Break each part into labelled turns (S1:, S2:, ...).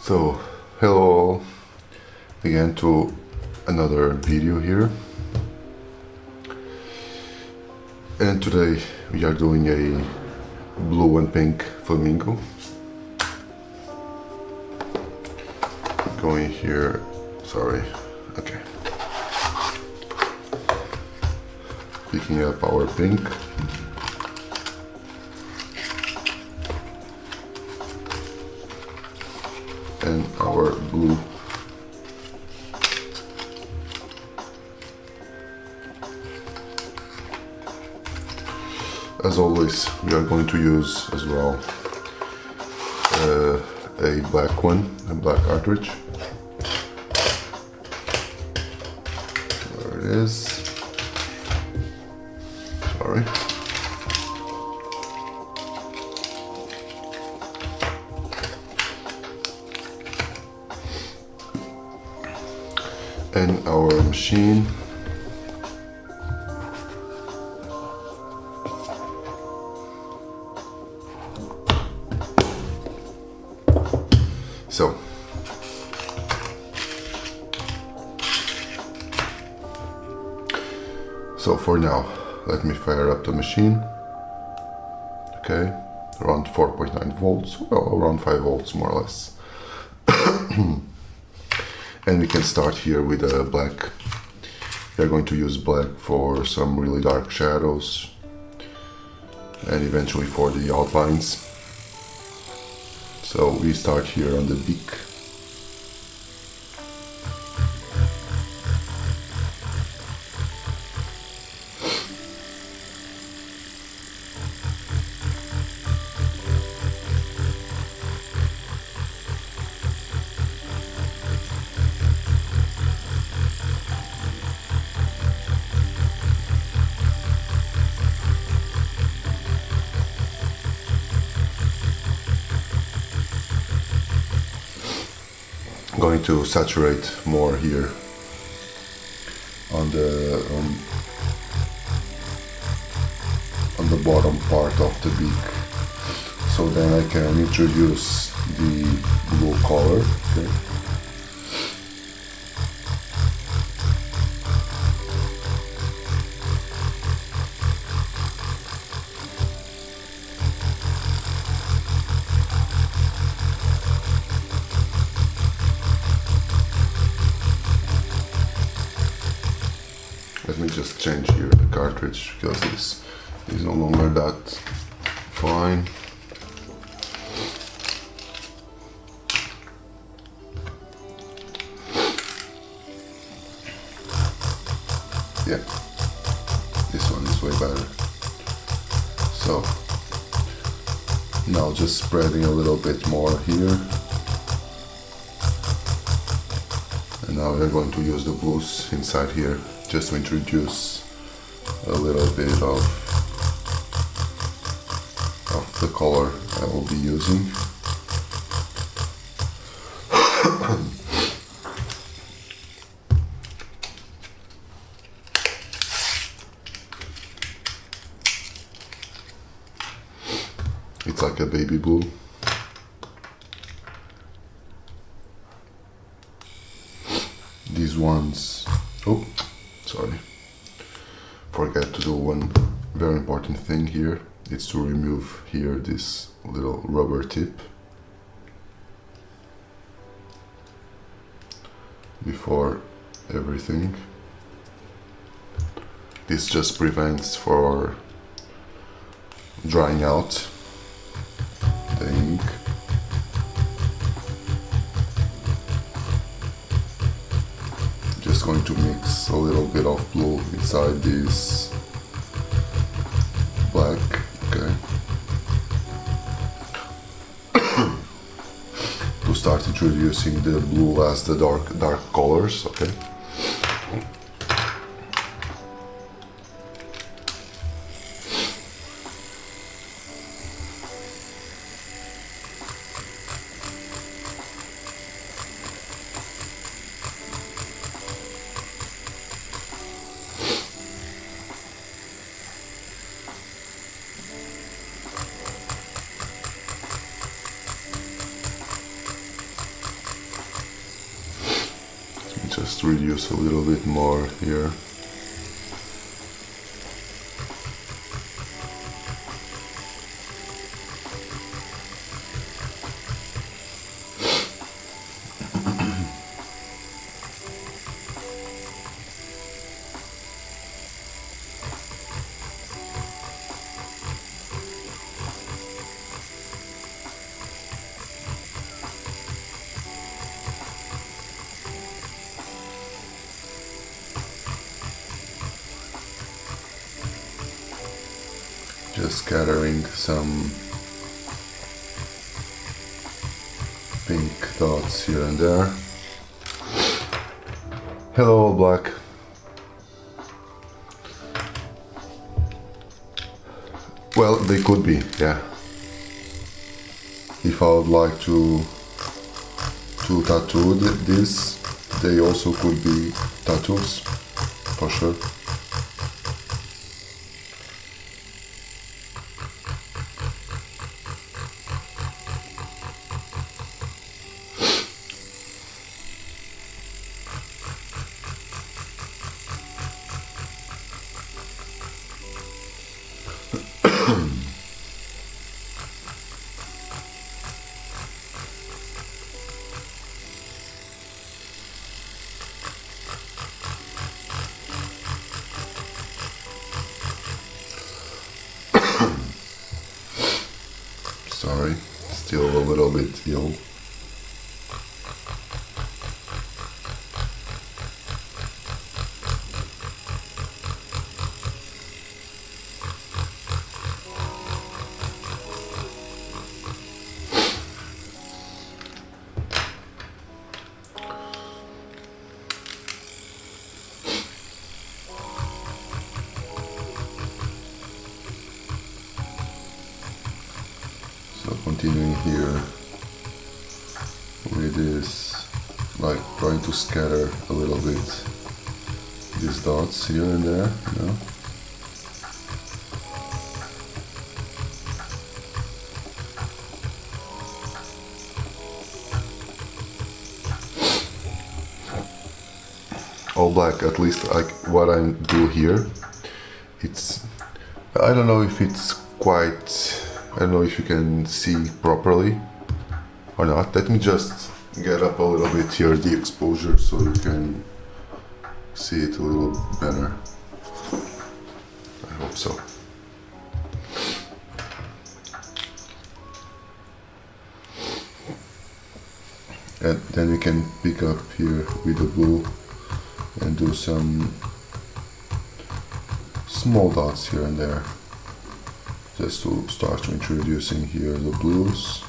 S1: So, hello all, again to another video here, and today we are doing a blue and pink flamingo. Going here, sorry, okay. Picking up our pink. And our blue. As always, we are going to use as well a black one, a black cartridge. There it is. Sorry. And our machine. So for now, let me fire up the machine. Okay, around 4.9 volts, well, around 5 volts more or less. And we can start here with a black. We are going to use black for some really dark shadows and eventually for the outlines. So we start here on the beak. Going to saturate more here on the bottom part of the beak, so then I can introduce the blue color. Okay. Let me just change here the cartridge because this is no longer that fine. Yeah, this one is way better. So now just spreading a little bit more here. And now we're going to use the blues inside here, just to introduce a little bit of the color I will be using. It's like a baby blue. These ones, oh, sorry, forget to do one very important thing here. It's to remove here this little rubber tip before everything. This just prevents for drying out the ink. Just going to mix a little bit of blue inside this black, okay, to start introducing the blue as the dark colors, okay. Just reduce a little bit more here. Just scattering some pink dots here and there. Hello, all black. Well, they could be, yeah. If I would like to tattoo this, they also could be tattoos, for sure. Sorry, still a little bit ill. So continuing here with this, like trying to scatter a little bit these dots here and there, you know. All black, at least like what I do here, it's, I don't know if it's quite, I don't know if you can see properly or not. Let me just get up a little bit here, the exposure, so you can see it a little better. I hope so. And then we can pick up here with the blue and do some small dots here and there, just to start introducing here the blues.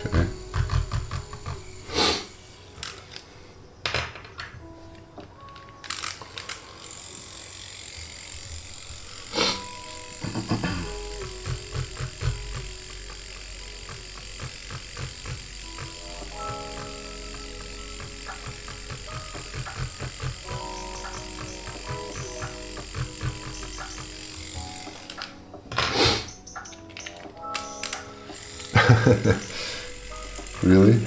S1: Okay. Really?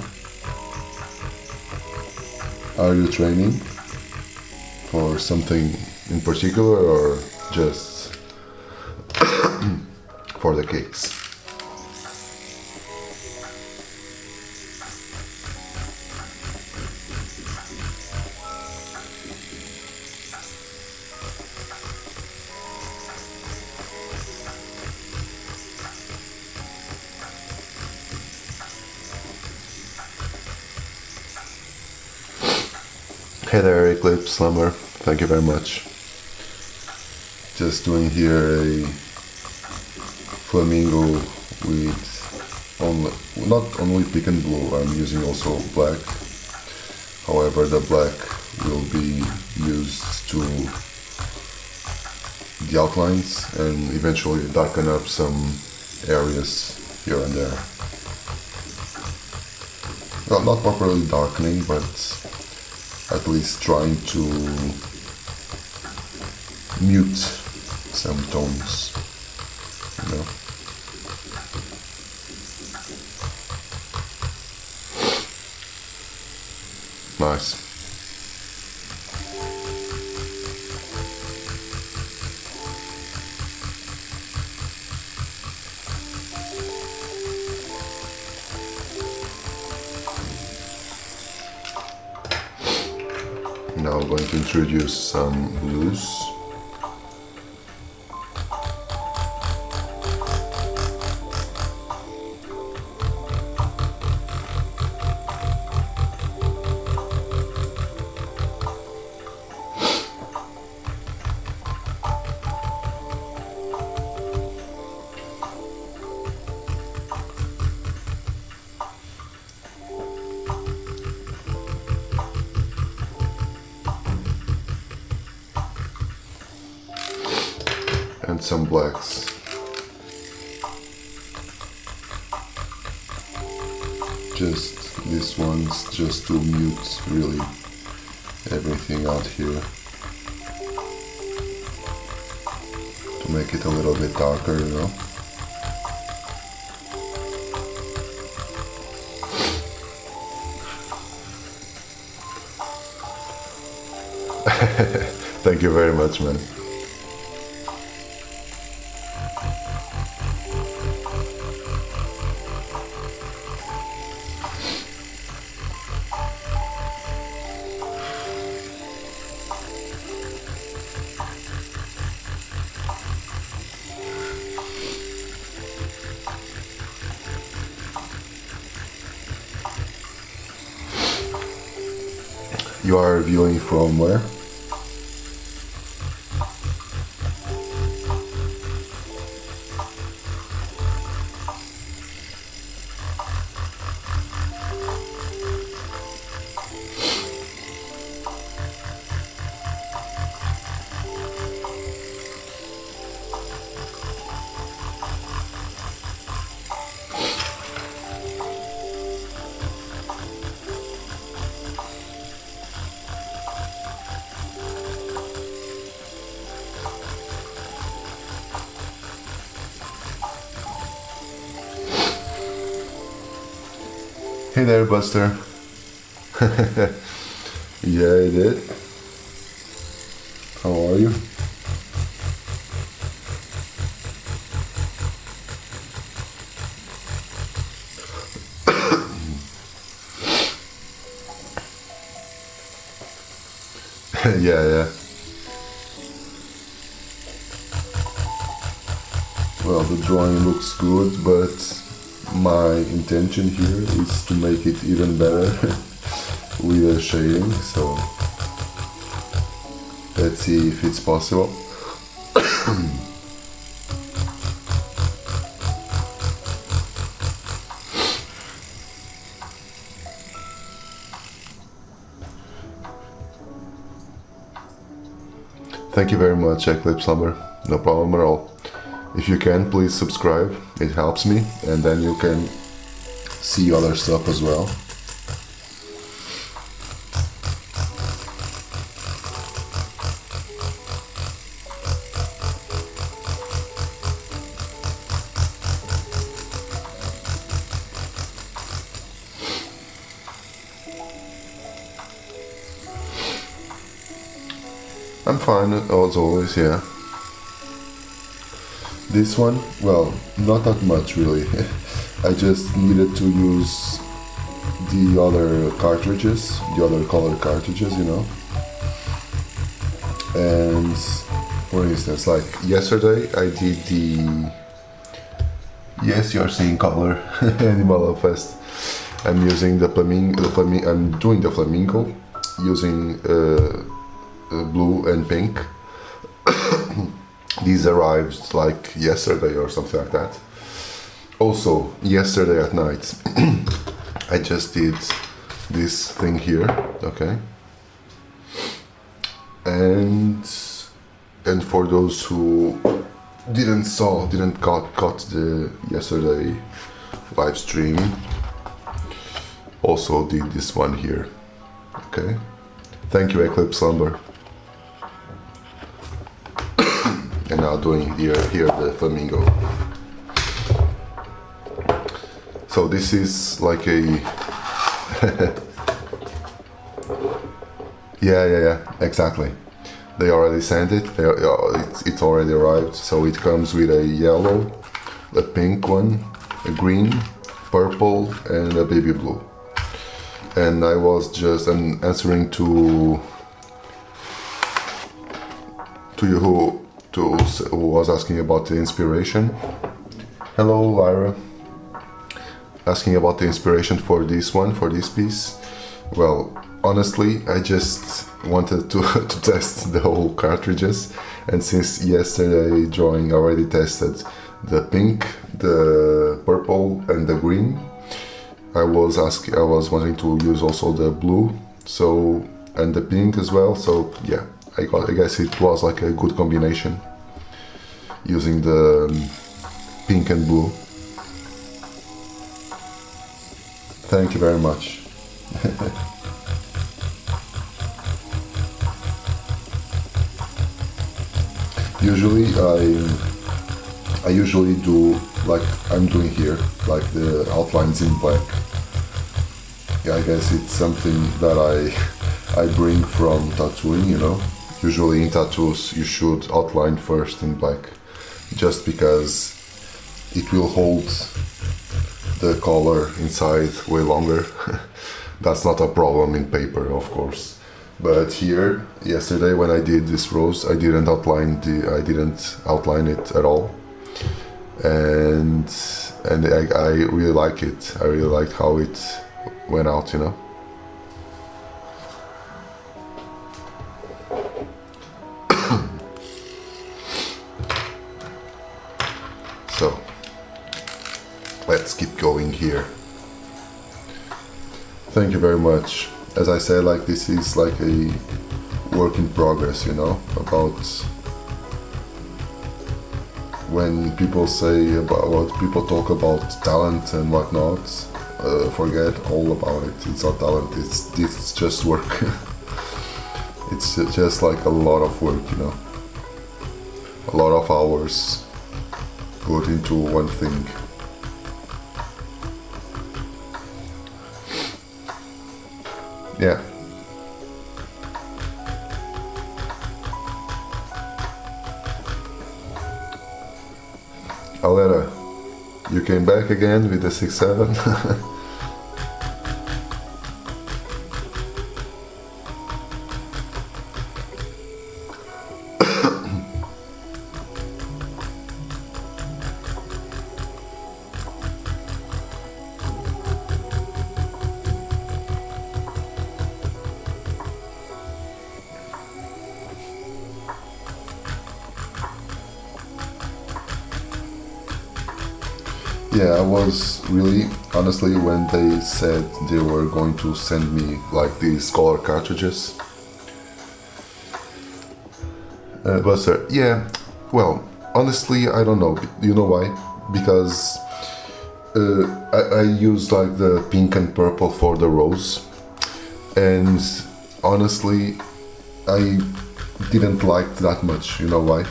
S1: Are you training for something in particular or just for the cakes? Hey there, Eclipse Slammer, thank you very much. Just doing here a Flamingo with not only pink and blue, I'm using also black. However, the black will be used to the outlines and eventually darken up some areas here and there. Well, not properly darkening, but at least trying to mute some tones, you know. Nice. Now I'm going to introduce some blues. And some blacks. Just these ones, just to mute really everything out here, to make it a little bit darker, you know. Thank you very much, man. You are viewing from where? Hey there, Buster. Yeah, I did. How are you? Yeah. Well, the drawing looks good, but my intention here is to make it even better with the shading, so let's see if it's possible. Thank you very much, Eclipse Lumber. No problem at all. If you can, please subscribe. It helps me, and then you can see other stuff as well. I'm fine as always, yeah. This one, well, not that much really. I just needed to use the other cartridges, the other color cartridges, you know. And for instance, like yesterday I did the... Yes, you're seeing color. Animal Fest. I'm using the Flamingo, I'm doing the Flamingo using blue and pink. These arrived like yesterday or something like that. Also, yesterday at night, I just did this thing here, okay? And for those who didn't caught the yesterday live stream, also did this one here, okay? Thank you, Eclipse Lumber. and now doing here the Flamingo. So this is like a yeah, exactly. They already sent it. It's already arrived. So it comes with a yellow, a pink one, a green, purple, and a baby blue. And I was just answering to you who was asking about the inspiration. Hello, Lyra. Asking about the inspiration for this one, for this piece. Well, honestly, I just wanted to test the whole cartridges, and since yesterday drawing already tested the pink, the purple, and the green, I was wanting to use also the blue, so, and the pink as well. So yeah, I guess it was like a good combination using the pink and blue. Thank you very much. Usually I usually do like I'm doing here, like the outlines in black. Yeah, I guess it's something that I bring from tattooing, you know. Usually in tattoos you should outline first in black, just because it will hold the color inside way longer. That's not a problem in paper, of course. But here, yesterday when I did this rose, I didn't outline it at all, and I really like it. I really liked how it went out, you know. So let's keep going here. Thank you very much. As I said, like this is like a work in progress, you know, about when people say about what people talk about talent and whatnot, forget all about it. It's not talent, it's just work. It's just like a lot of work, you know, a lot of hours put into one thing. Yeah. Alera, you came back again with the 6-7. Yeah, I was really, honestly, when they said they were going to send me like these color cartridges. Yeah, well, honestly, I don't know. You know why? Because I use like the pink and purple for the rose, and honestly, I didn't like that much. You know why?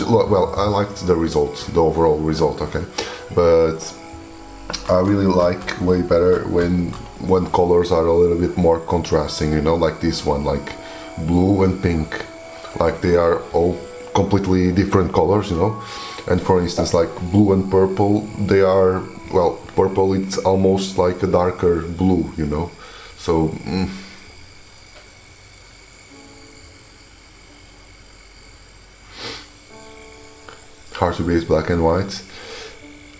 S1: Well, I liked the result, the overall result, okay? But I really like way better when colors are a little bit more contrasting, you know, like this one, like blue and pink, like they are all completely different colors, you know. And for instance, like blue and purple, they are, well, purple, it's almost like a darker blue, you know. So hard to base black and white.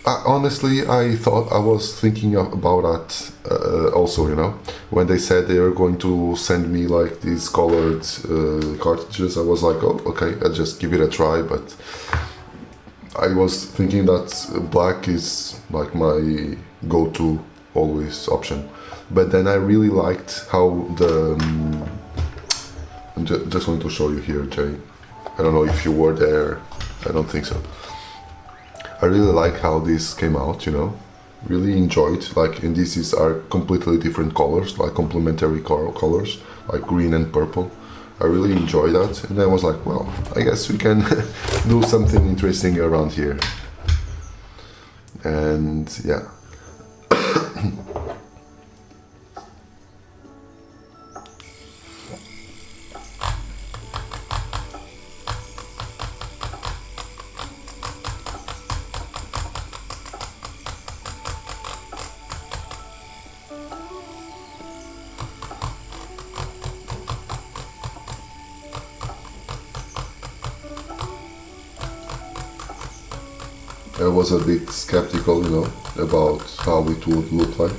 S1: Honestly, I was thinking about that also, you know, when they said they were going to send me like these colored cartridges. I was like, oh, okay, I'll just give it a try. But I was thinking that black is like my go-to always option. But then I really liked how the I'm just going to show you here, Jay. I don't know if you were there. I don't think so. I really like how this came out, you know, really enjoyed, like, and these are completely different colors, like complementary colors, like green and purple. I really enjoy that, and I was like, well, I guess we can do something interesting around here. And yeah. I was a bit skeptical, you know, about how it would look like.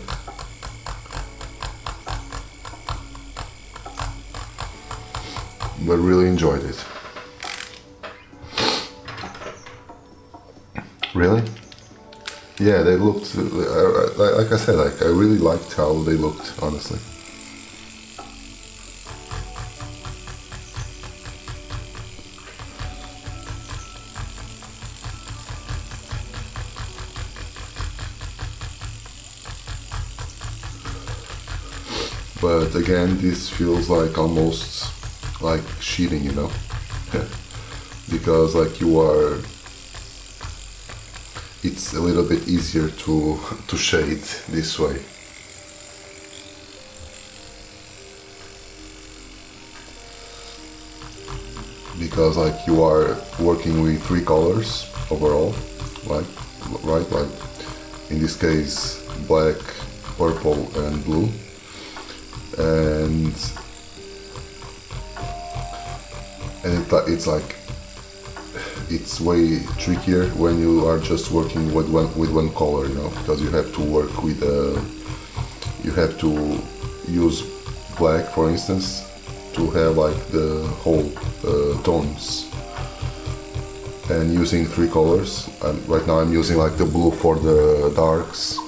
S1: But really enjoyed it. Really? Yeah, they looked, like I said, like I really liked how they looked, honestly. But again, this feels like almost like cheating, you know? Because like you are, it's a little bit easier to shade this way. Because like you are working with 3 colors overall, like, right? Like in this case, black, purple and blue. And it's like, it's way trickier when you are just working with one color, you know, because you have to work with you have to use black, for instance, to have like the whole tones, and using 3 colors. And right now I'm using like the blue for the darks.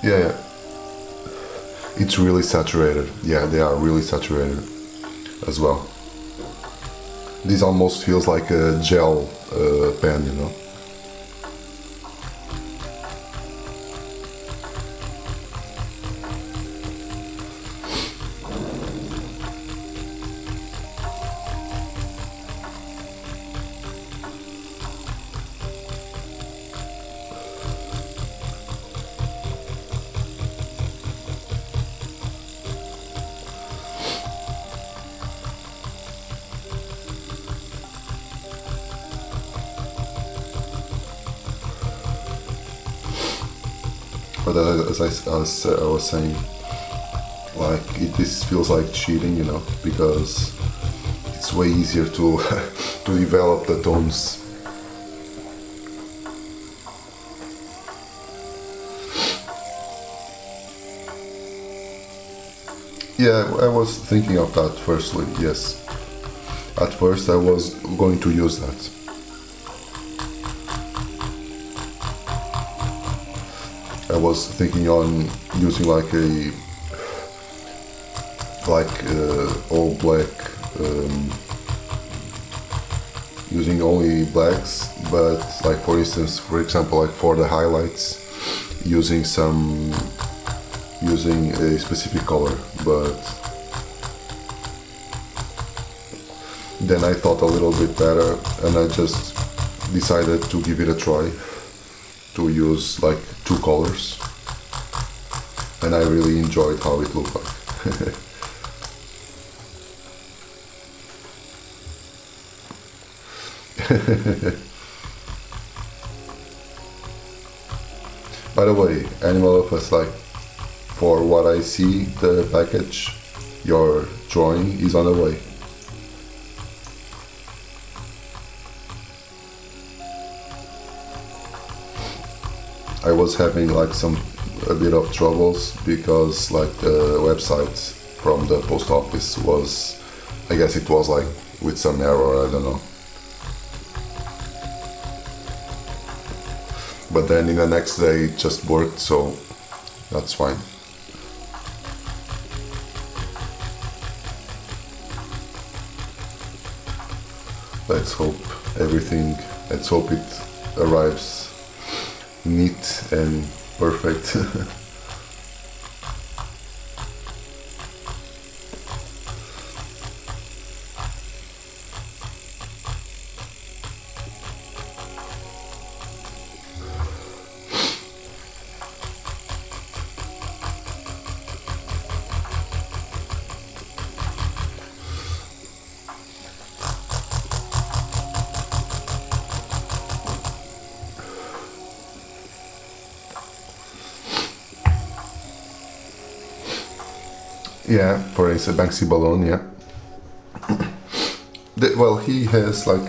S1: Yeah. It's really saturated. Yeah, they are really saturated as well. This almost feels like a gel pen, you know. But as I was saying, like this feels like cheating, you know, because it's way easier to to develop the tones. Yeah, I was thinking of that firstly, yes. At first I was going to use that. I was thinking on using like all black, using only blacks, but like for instance, for example, like for the highlights, using a specific color. But then I thought a little bit better, and I just decided to give it a try, to use like 2 colors, and I really enjoyed how it looked like. By the way, Animal of Us, like, for what I see, the package, your drawing is on the way. I was having like a bit of troubles because like the website from the post office was, I guess it was like with some error, I don't know. But then in the next day it just worked, so that's fine. Let's hope it arrives neat and perfect. Yeah, for a Banksy balloon, yeah. Well, he has like,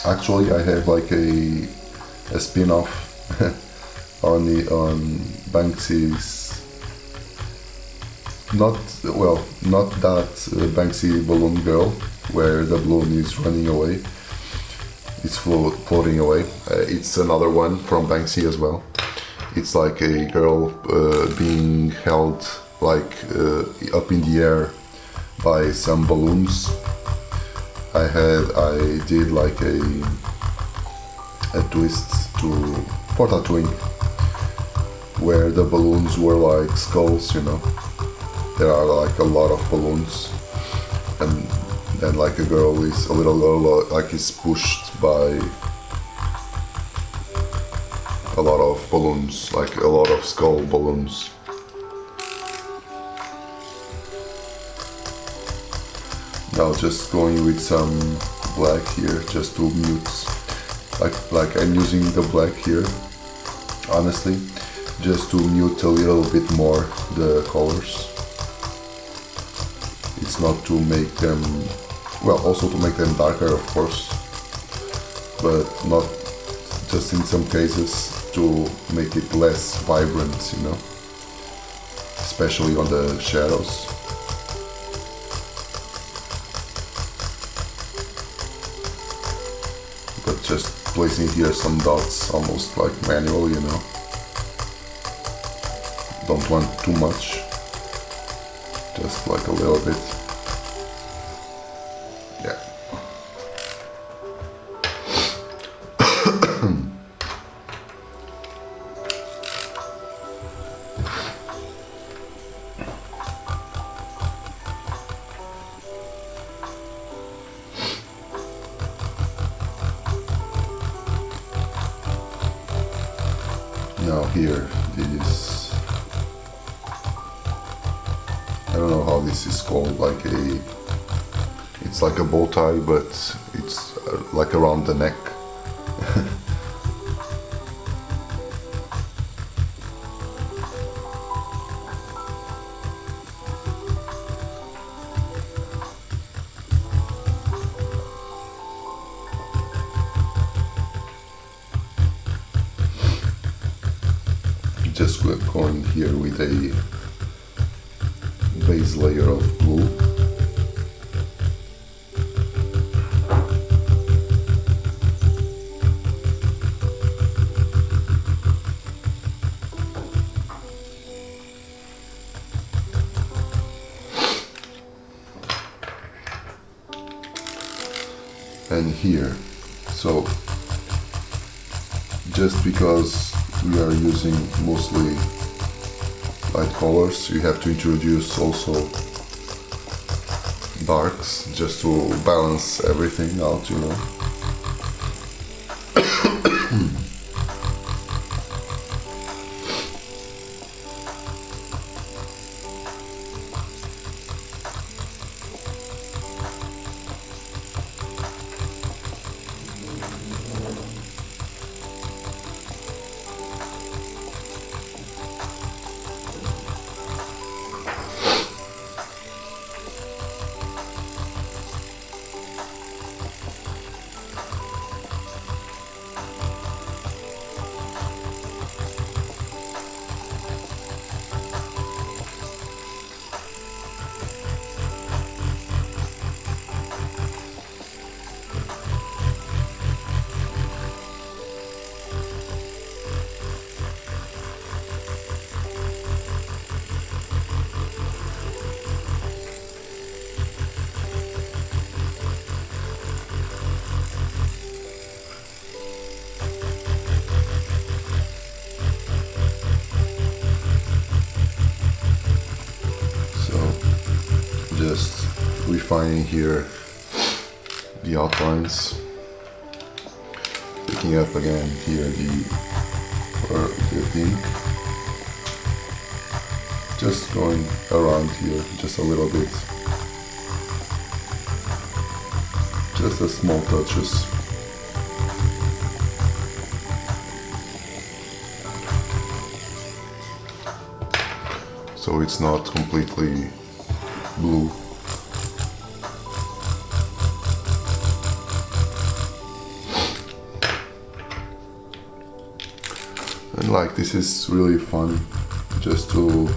S1: actually I have like a spin-off on Banksy's, not, well, not that Banksy balloon girl where the balloon is running away, it's floating away. It's another one from Banksy as well. It's like a girl being held like up in the air by some balloons. I did like a twist for tattooing where the balloons were like skulls, you know. There are like a lot of balloons, and then like a little girl like is pushed by a lot of balloons, like a lot of skull balloons. Now just going with some black here, just to mute, like I'm using the black here, honestly, just to mute a little bit more the colors. It's not to make them, well, also to make them darker, of course, but not just in some cases to make it less vibrant, you know, especially on the shadows. But just placing here some dots, almost like manual, you know. Don't want too much, just like a little bit. Yeah. Now here, this, I don't know how this is called, like it's like a bow tie, but it's like around the neck. Just going here with a base layer of blue. And here, so just because we are using mostly light colors, you have to introduce also darks just to balance everything out, you know. Just refining here the outlines, picking up again here the pink, just going around here just a little bit, just the small touches. So it's not completely blue. And like this is really fun, just to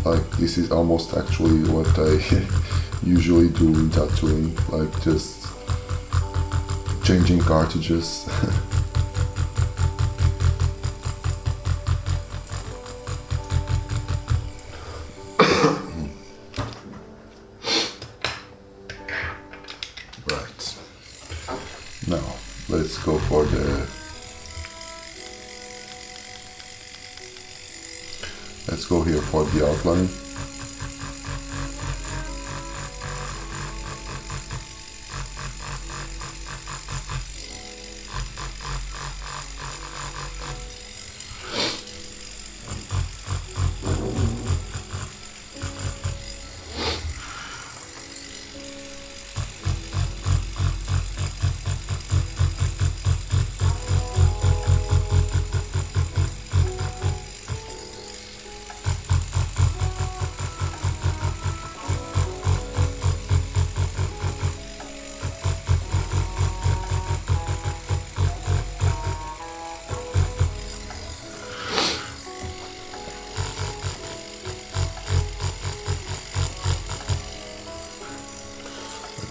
S1: like, this is almost actually what I usually do in tattooing, like just changing cartridges. Right, now let's go for the let's go here for the outline.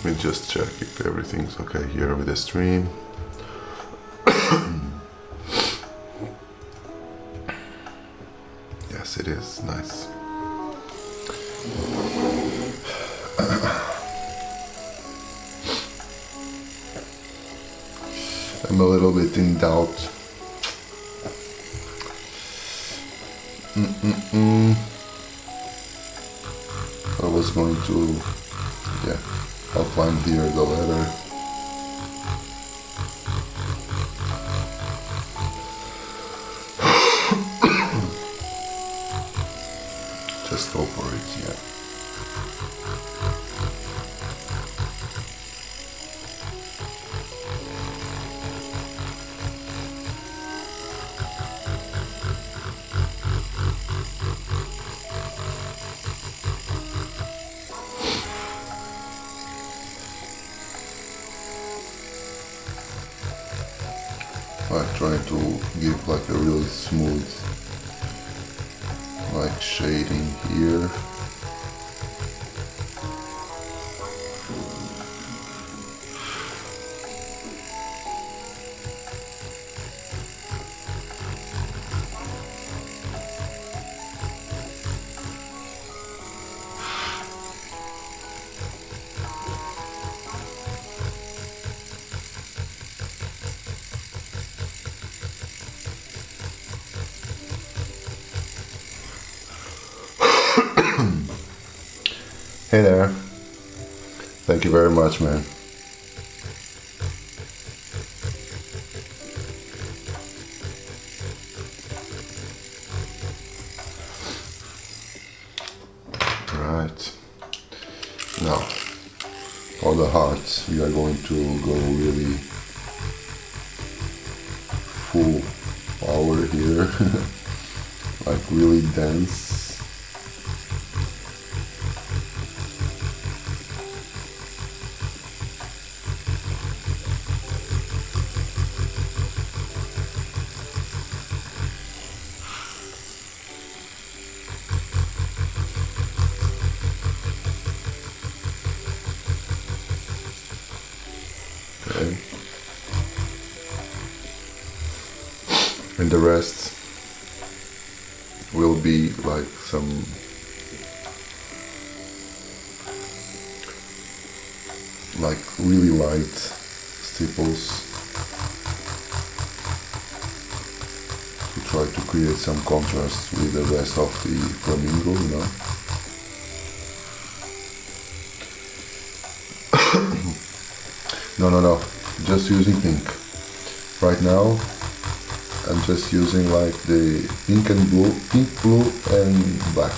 S1: Let me just check if everything's okay here with the stream. Yes, it is. Nice. I'm a little bit in doubt. I was going to, yeah, outline here the letter. Just go for it, yeah. I'm trying to give like a really smooth like shading here. Hey there. Thank you very much, man. Right. Now, for the hearts, we are going to go really full power here. Like really dense. Okay. And the rest will be like some like really light stipples to try to create some contrast with the rest of the flamingo, you know. No, just using pink. Right now I'm just using like the pink and blue, pink, blue and black.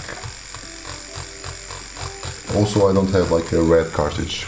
S1: Also I don't have like a red cartridge.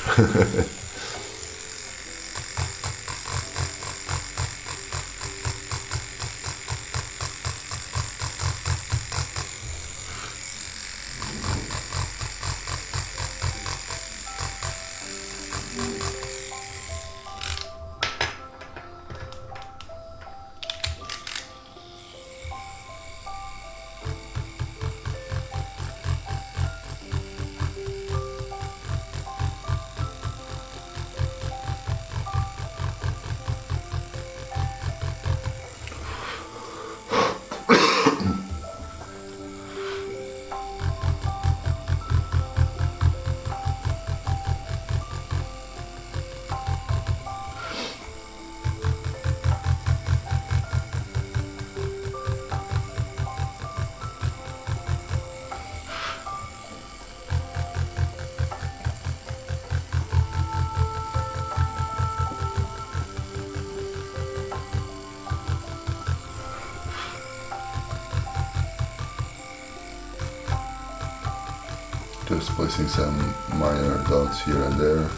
S1: Just placing some minor dots here and there.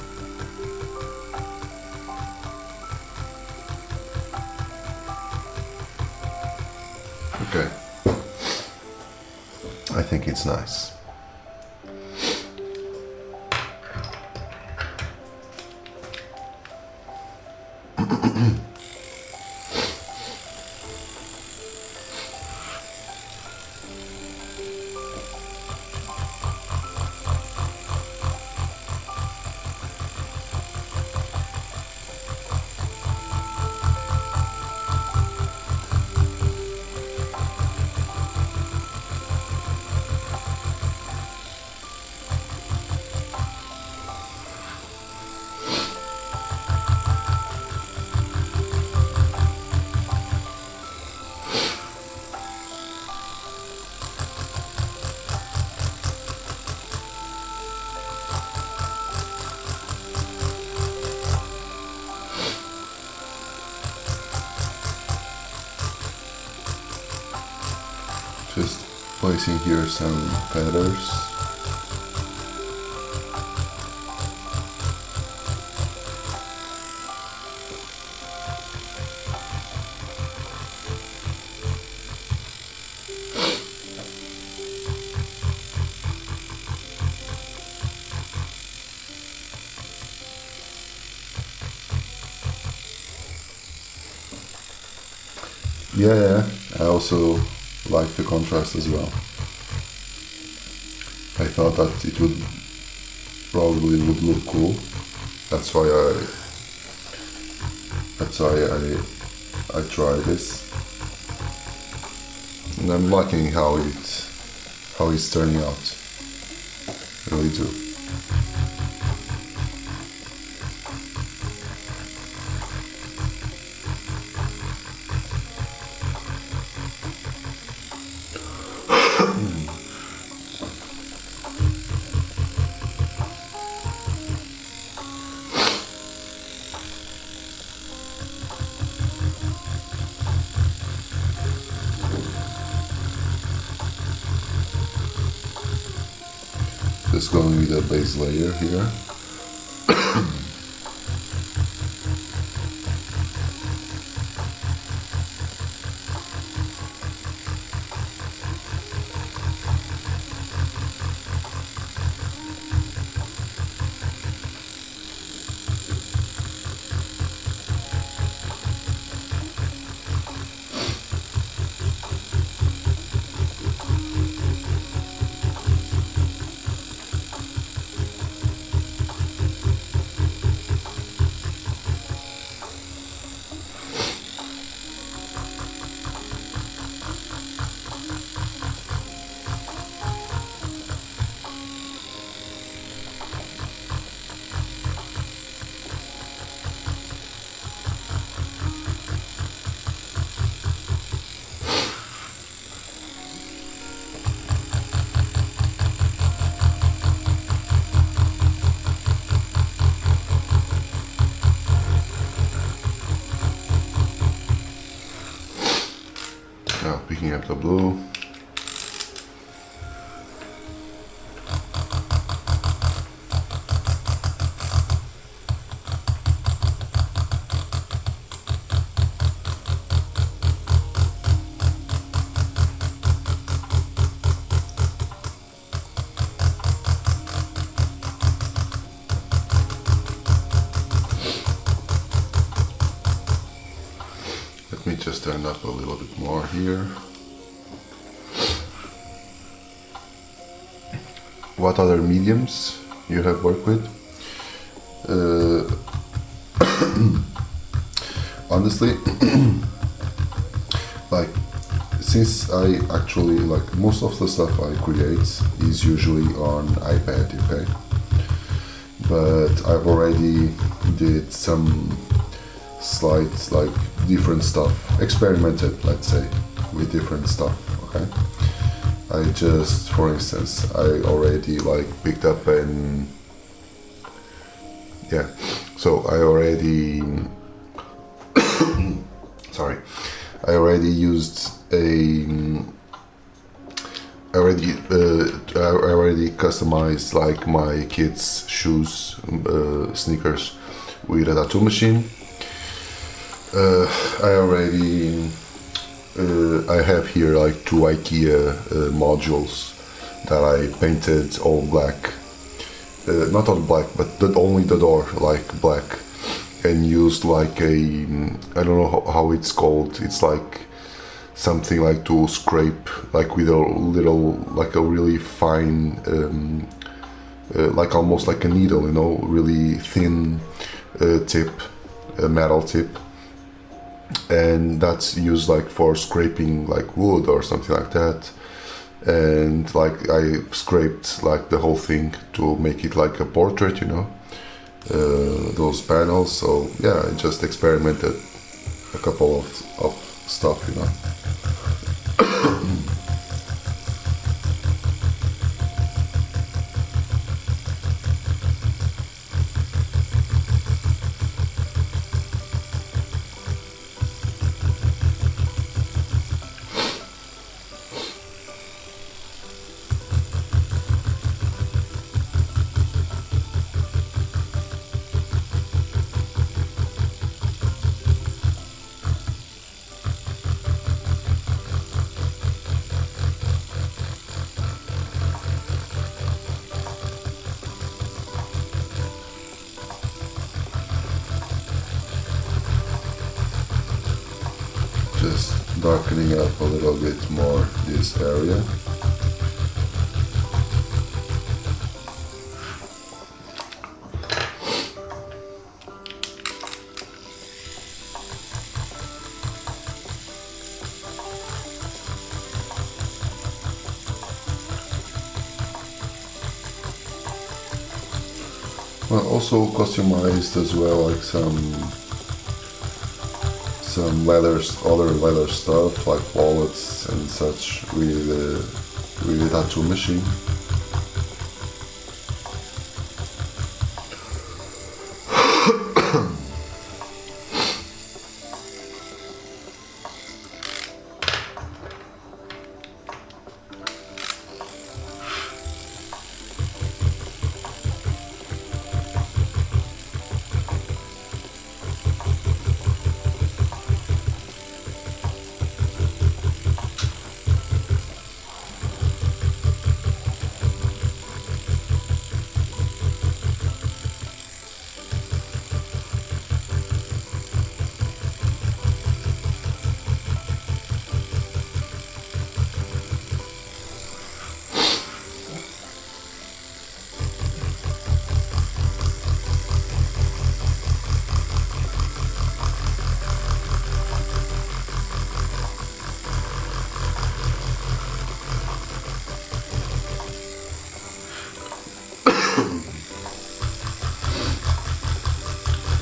S1: Okay, I think it's nice. Just placing here some feathers. Yeah, I also like the contrast as well. I thought that it would probably would look cool. That's why I try this, and I'm liking how it's turning out. I really do. Just going with a base layer here. Now picking up the blue. Let me just turn up a little bit more here. What other mediums you have worked with? Honestly, like, since I actually, like, most of the stuff I create is usually on iPad, okay? But I've already did some slight, like, different stuff, experimented, let's say, with different stuff, okay? I just, for instance, I already, like, picked up an, yeah, so I already, sorry, I already used a I already customized like my kids' shoes, sneakers, with a tattoo machine. I already I have here like two IKEA modules that I painted all black, not all black, but only the door like black, and used like a I don't know how it's called. It's like something like to scrape, like with a little, like a really fine, like almost like a needle, you know, really thin tip, a metal tip, and that's used like for scraping like wood or something like that. And like I scraped like the whole thing to make it like a portrait, you know, those panels. So yeah, I just experimented a couple of stuff, you know. Just darkening up a little bit more this area. Well, also customized as well, like some other leather stuff like wallets and such with the tattoo machine.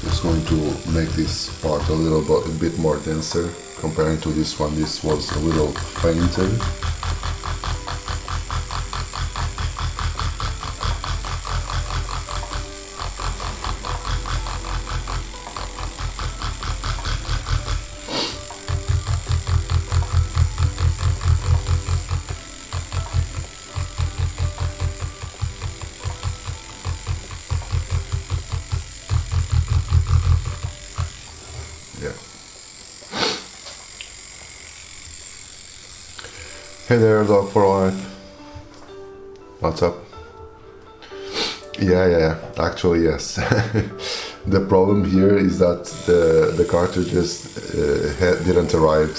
S1: Just going to make this part a bit more denser comparing to this one. This was a little fainter. Yeah. Hey there, dog for life. What's up? Yeah. Actually, yes. The problem here is that the cartridges didn't arrive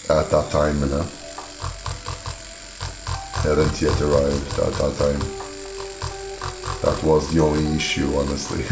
S1: at that time, you know. Hadn't yet arrived at that time. That was the only issue, honestly.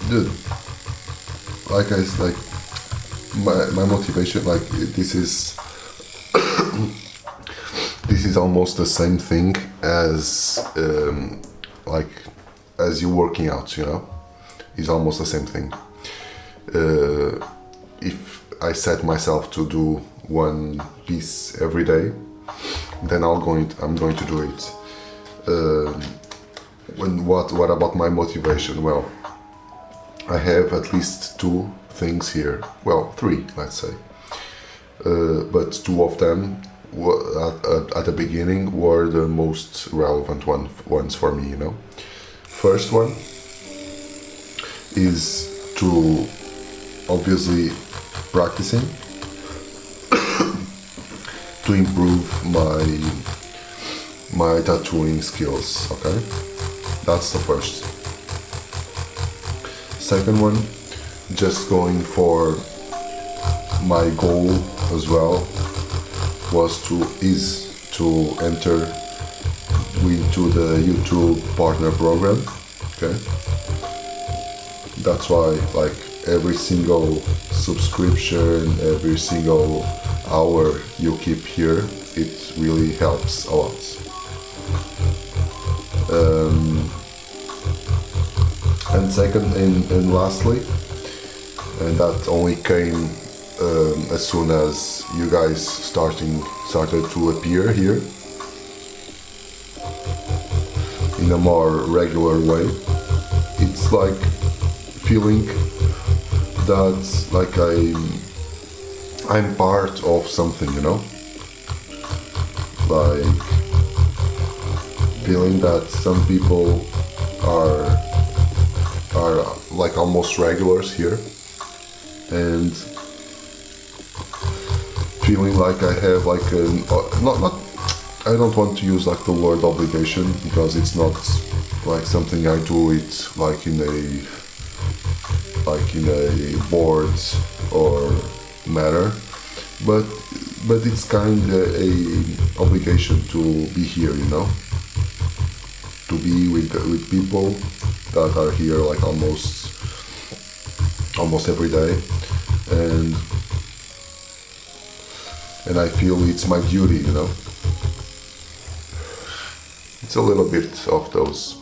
S1: Dude, like my motivation, like this is almost the same thing as like as you working out, you know, is almost the same thing. If I set myself to do one piece every day, then I'm going to do it. What about my motivation? Well, I have at least two things here. Well, three, let's say. But two of them at the beginning were the most relevant ones for me, you know. First one is to obviously practicing to improve my tattooing skills, okay? That's the first. Second one, just going for my goal as well is to enter into the YouTube partner program, okay? That's why, like, every single subscription, every single hour you keep here, it really helps a lot. And second and lastly, and that only came as soon as you guys started to appear here in a more regular way. It's like feeling that like I'm part of something, you know, like feeling that some people are like almost regulars here, and feeling like I have like not I don't want to use like the word obligation, because it's not like something I do it like in a board or matter, but it's kind of a obligation to be here, you know, to be with people that are here like almost every day, and I feel it's my duty, you know. It's a little bit of those.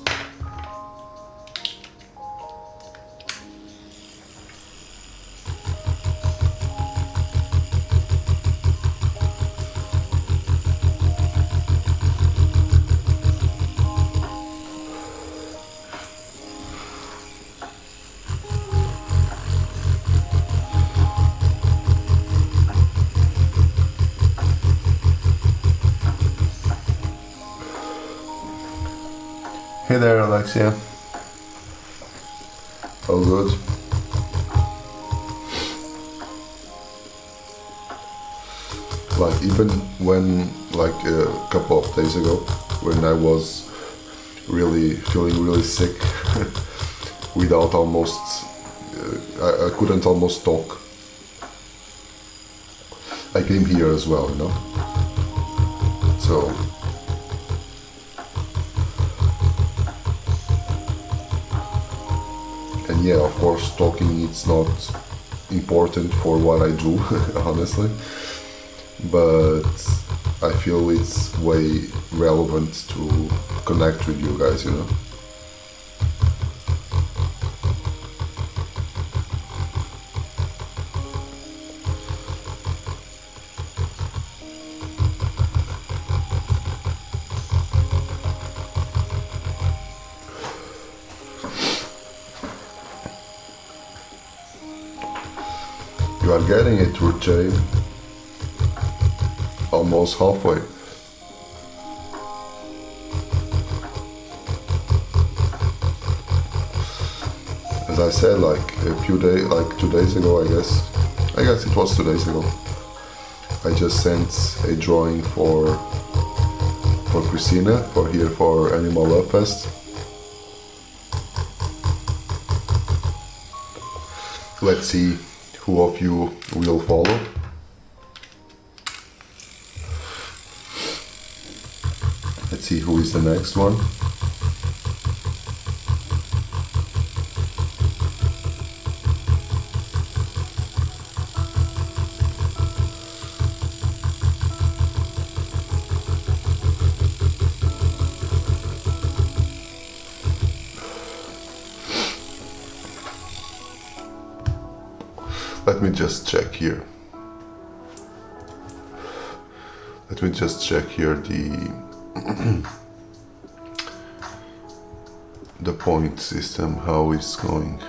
S1: Hey there, Alexia. All good? Like even when, like a couple of days ago, when I was really feeling really sick, without almost, I couldn't almost talk. I came here as well, you know. So. And yeah, of course, talking it's not important for what I do, honestly, but I feel it's way relevant to connect with you guys, you know. You are getting it, Jay. Almost halfway. As I said, like a few days, like 2 days ago, I guess it was 2 days ago, I just sent a drawing for Christina, for Animal Love Fest. Let's see who of you will follow. Let's see who is the next one. Let me just check here. Let me just check here the point system, how it's going.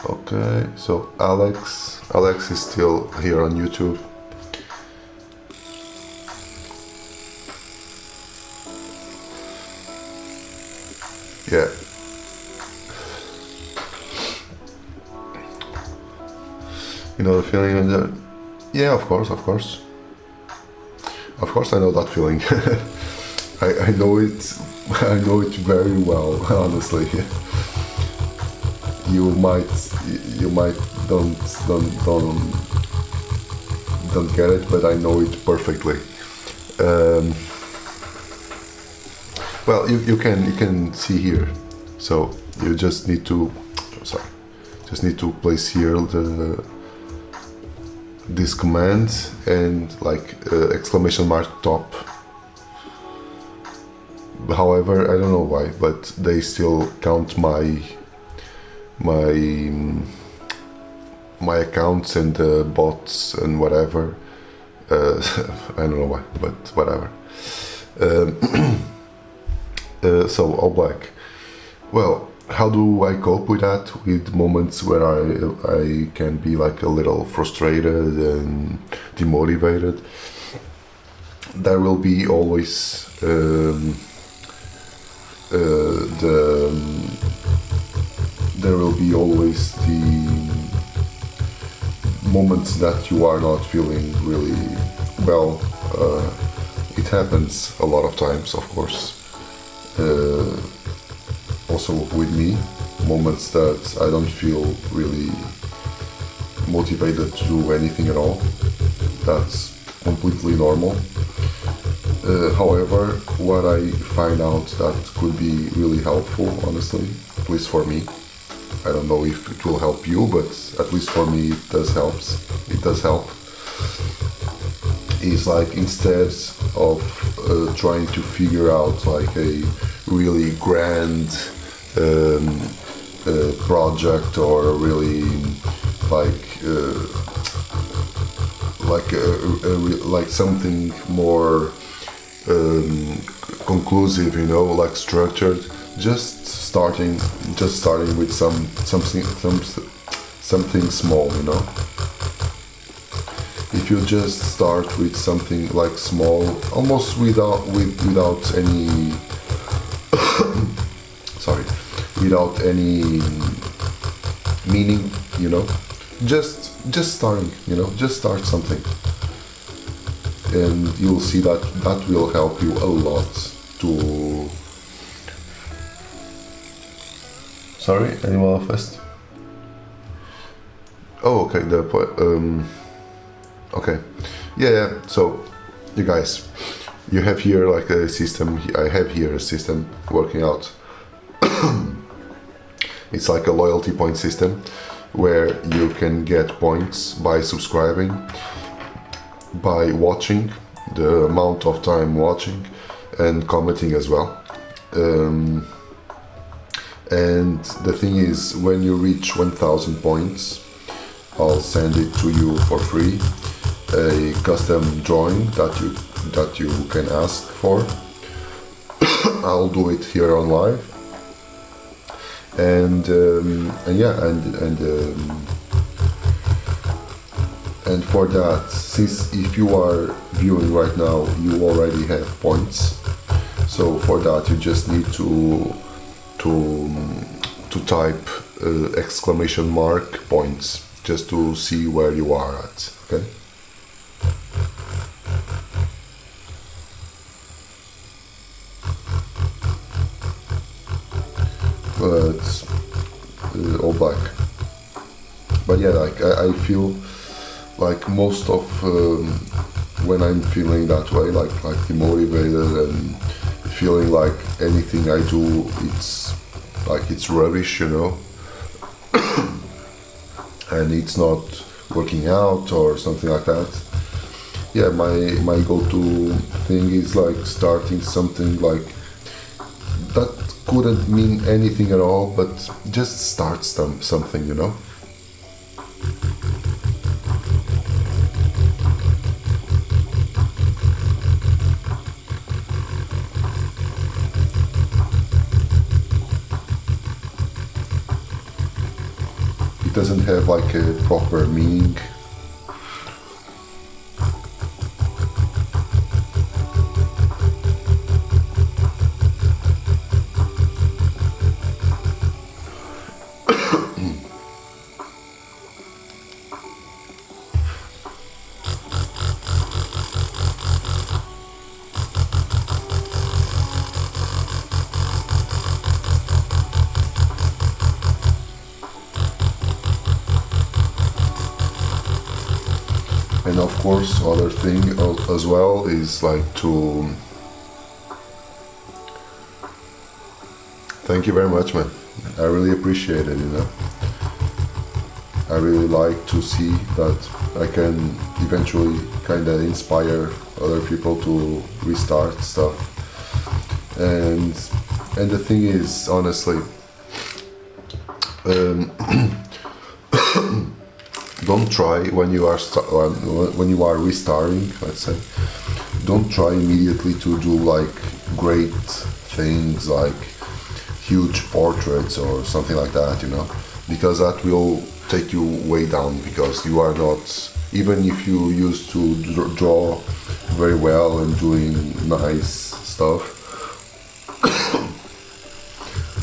S1: Okay, so Alex is still here on YouTube. Yeah. You know the feeling of that? Yeah, of course. Of course I know that feeling. I know it. I know it very well, honestly. You might don't get it, but I know it perfectly. Well, you can see here. So you just need to, place here this command and like exclamation mark top. However, I don't know why, but they still count my accounts and bots and whatever. I don't know why, but whatever. So all black. Well, how do I cope with that? With moments where I can be like a little frustrated and demotivated. There will be always the moments that you are not feeling really well. It happens a lot of times, of course. Also with me, moments that I don't feel really motivated to do anything at all. That's completely normal. However, what I find out that could be really helpful, honestly, at least for me, I don't know if it will help you, but at least for me it does help, is like instead of trying to figure out like a really grand project or really like something more conclusive, you know, like structured, just starting with something small, you know. If you just start with something like small, almost without any without any meaning, you know, just starting, you know, just start something, and you'll see that will help you a lot to. Sorry, Animal Fest. Oh, okay. Okay, yeah. So, you guys, you have here like a system. I have here a system working out. It's like a loyalty point system where you can get points by subscribing, by watching, the amount of time watching, and commenting as well. And the thing is, when you reach 1000 points, I'll send it to you for free, a custom drawing that you can ask for. I'll do it here on live, and for that, since if you are viewing right now, you already have points. So for that, you just need to type exclamation mark points just to see where you are at. Okay. But all black. But yeah, like I feel like most of when I'm feeling that way, like demotivated and feeling like anything I do, it's rubbish, you know, and it's not working out or something like that. yeah, my go-to thing is like starting something like that couldn't mean anything at all, but just start something, you know. It doesn't have like a proper meaning. And of course, other thing as well is like to thank you very much, man. I really appreciate it, you know. I really like to see that I can eventually kind of inspire other people to restart stuff. And the thing is, honestly, don't try when you are restarting. Let's say, don't try immediately to do like great things like huge portraits or something like that, you know, because that will take you way down, because you are not, even if you used to draw very well and doing nice stuff,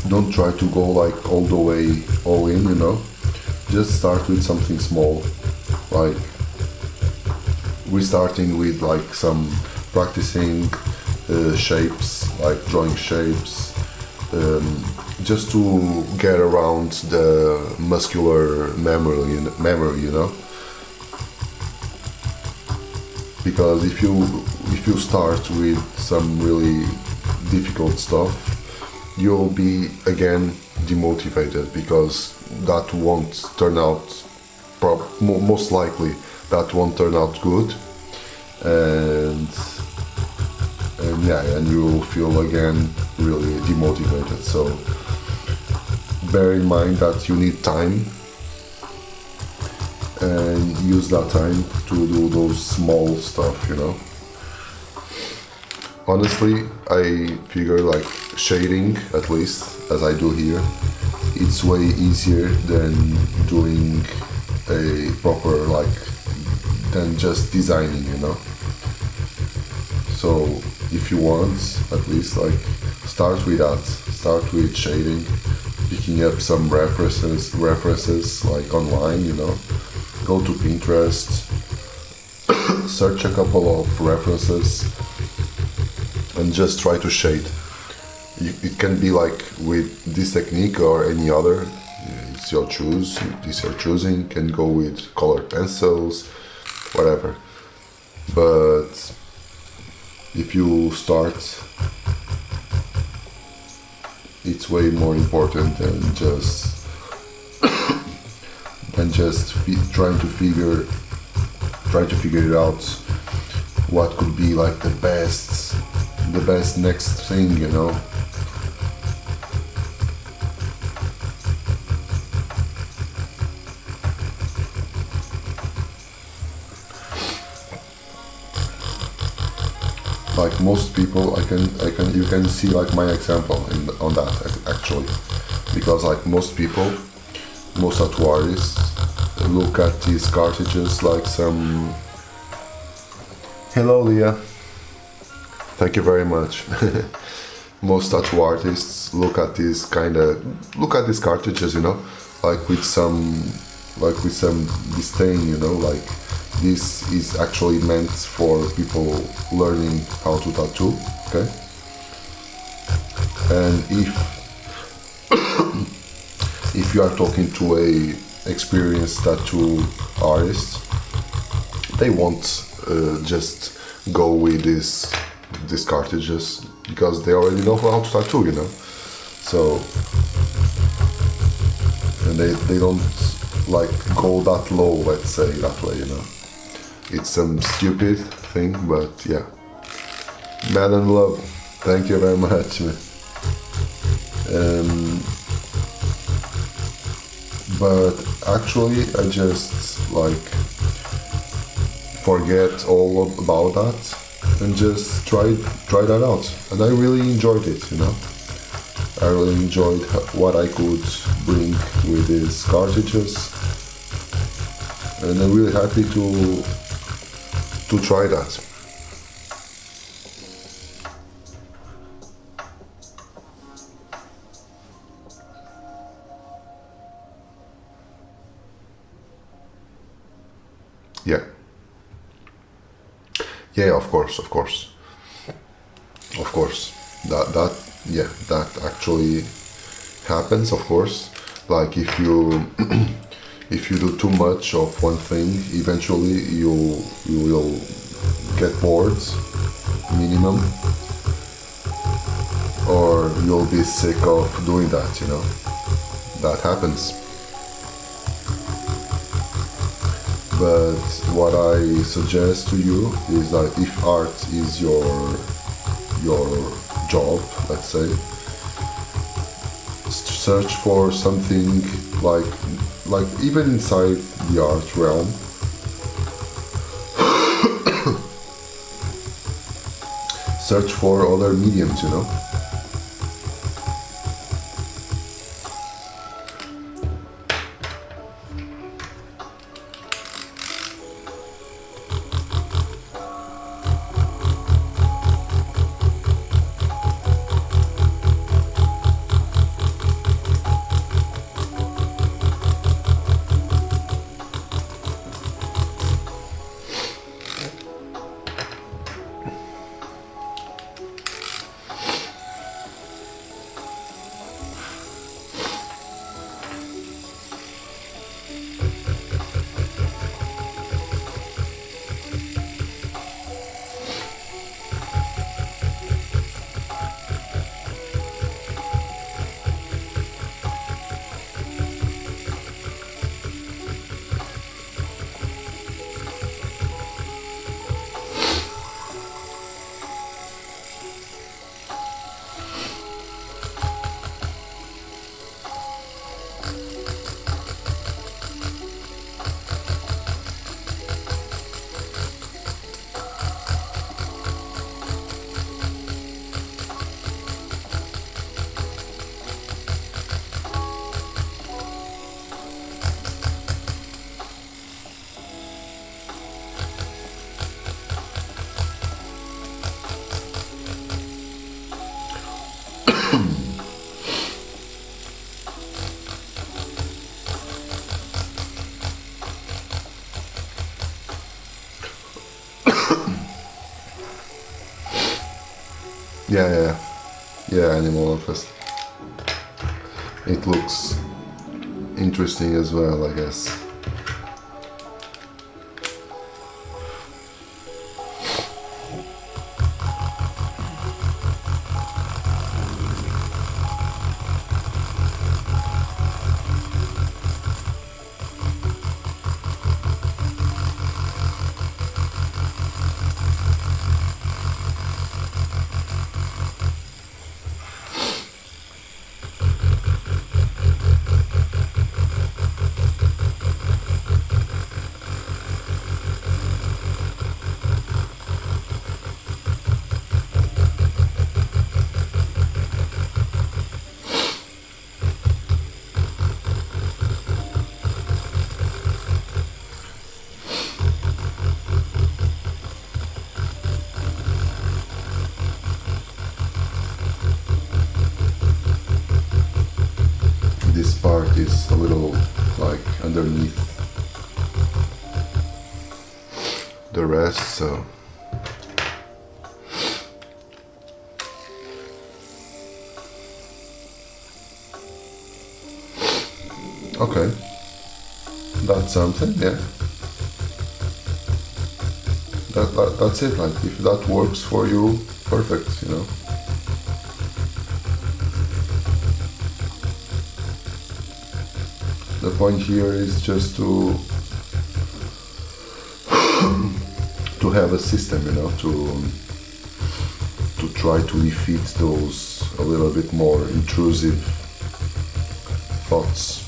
S1: don't try to go like all the way all in, you know. Just start with something small, like restarting with like some practicing shapes, like drawing shapes, just to get around the muscular memory, you know. Because if you start with some really difficult stuff, you'll be again demotivated, because that won't turn out, most likely that won't turn out good, and yeah, and you will feel again really demotivated. So bear in mind that you need time, and use that time to do those small stuff, you know. Honestly, I figure like shading, at least as I do here, it's way easier than doing a proper, like, than just designing, you know. So if you want, at least like start with that, start with shading, picking up some references like online, you know. Go to Pinterest, search a couple of references, and just try to shade. It can be like with this technique or any other. It's your choose. It's your choosing. Can go with colored pencils, whatever. But if you start, it's way more important than just trying to figure it out. What could be like the best next thing, you know. Like most people, you can see like my example on that actually, because like most people, most tattoo artists look at these cartridges like some. Hello, Leah. Thank you very much. Most tattoo artists look at these cartridges, you know, like with some disdain, you know, like this is actually meant for people learning how to tattoo, okay? And if you are talking to a experienced tattoo artist, they won't just go with these cartridges, because they already know how to tattoo, you know. So, and they don't like go that low, let's say that way, you know. It's some stupid thing, but yeah. Man and love. Thank you very much, man. But actually, I just like forget all about that and just try that out. And I really enjoyed it, you know. I really enjoyed what I could bring with these cartridges, and I'm really happy to try that. Yeah. Yeah, of course. That yeah, that actually happens, of course. Like if you if you do too much of one thing, eventually you will get bored, minimum, or you'll be sick of doing that, you know. That happens. But what I suggest to you is that if art is your job, let's say, search for something like even inside the art realm. Search for other mediums, you know. Yeah, Animal Office. It looks interesting as well, I guess. This part is a little like underneath the rest, so okay, that's something. Yeah, that's it. Like if that works for you, perfect, you know. The point here is just to have a system, you know, to try to defeat those a little bit more intrusive thoughts.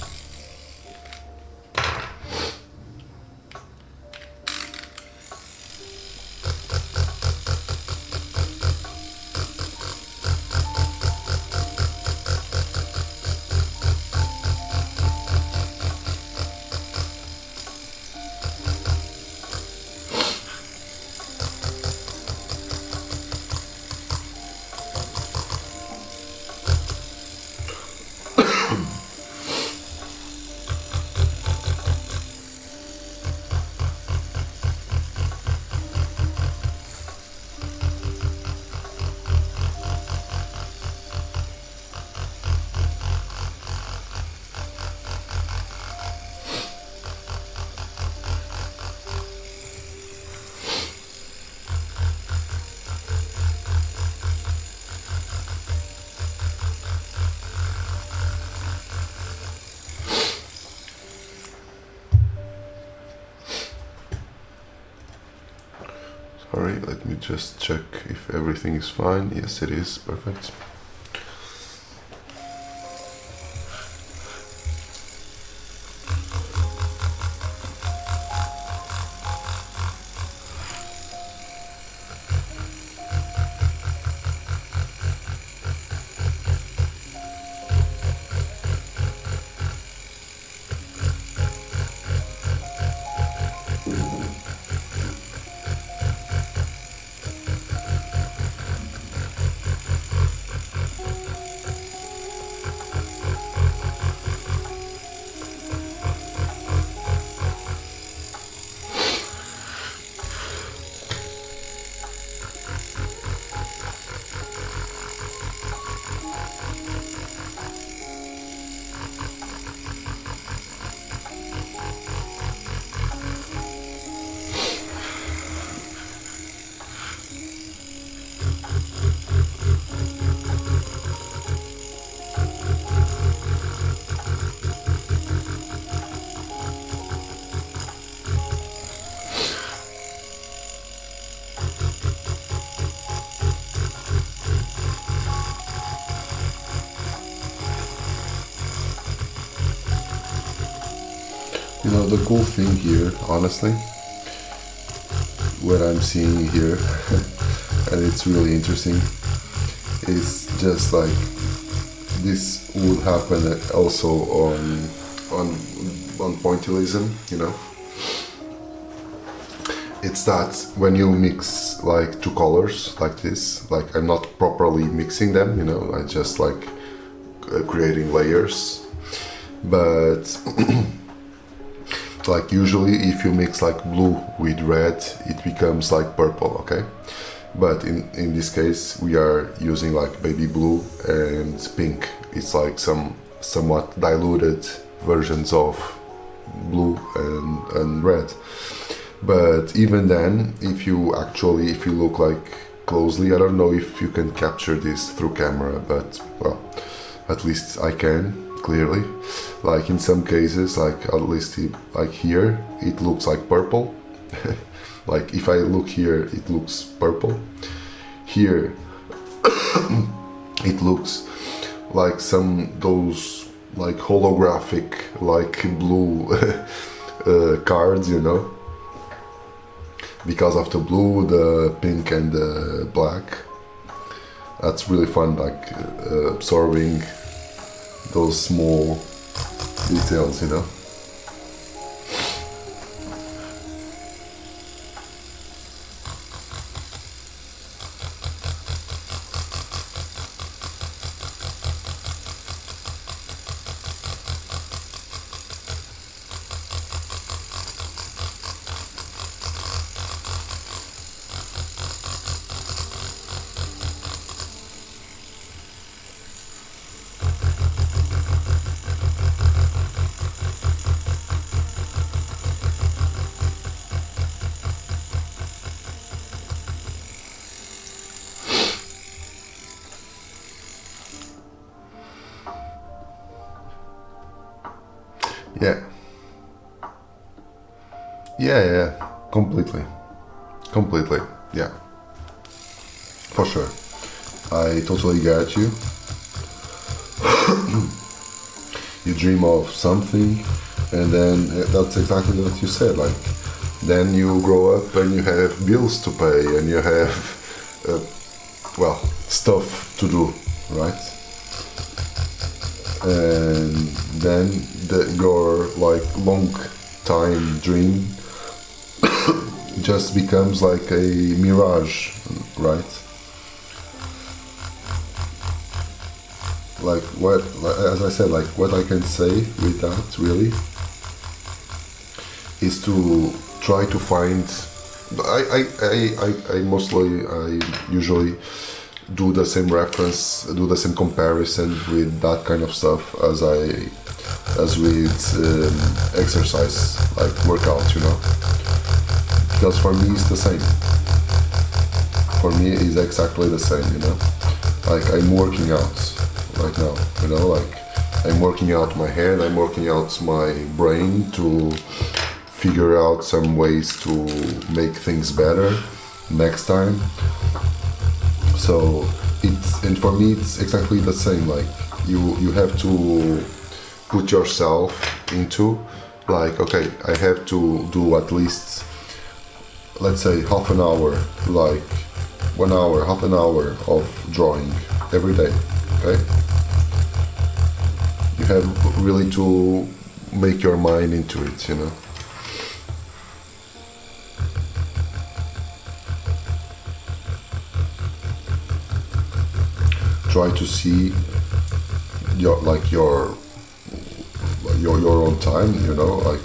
S1: Sorry, let me just check if everything is fine. Yes, it is. Perfect. You know, the cool thing here, honestly, what I'm seeing here, and it's really interesting, is just like this would happen also on pointillism, you know. It's that when you mix like two colors like this, like I'm not properly mixing them, you know, I just like creating layers, but like usually if you mix like blue with red, it becomes like purple, okay? But in this case we are using like baby blue and pink. It's like somewhat diluted versions of blue and red. But even then, if you look like closely, I don't know if you can capture this through camera, but well, at least I can clearly. Like in some cases, like at least like here, it looks like purple. Like if I look here, it looks purple. Here, it looks like those like holographic, like blue cards, you know, because of the blue, the pink, and the black. That's really fun, like absorbing those small details, you know. Yeah, completely. completely, yeah, for sure. I totally get you. You dream of something, and then that's exactly what you said. Like, then you grow up and you have bills to pay, and you have, well, stuff to do, right? And then your like long time dream just becomes like a mirage, right? Like what, as I said, like what I can say with that really is to try to find. I usually do the same reference, do the same comparison with that kind of stuff as with exercise, like workout, you know. Because for me it's the same. For me it's exactly the same, you know. Like I'm working out right now, you know, like I'm working out my head, I'm working out my brain to figure out some ways to make things better next time. So and for me it's exactly the same. Like you have to put yourself into, like, okay, I have to do at least, let's say, half an hour, like 1 hour, half an hour of drawing every day, okay? You have really to make your mind into it, you know? Try to see your own time, you know, like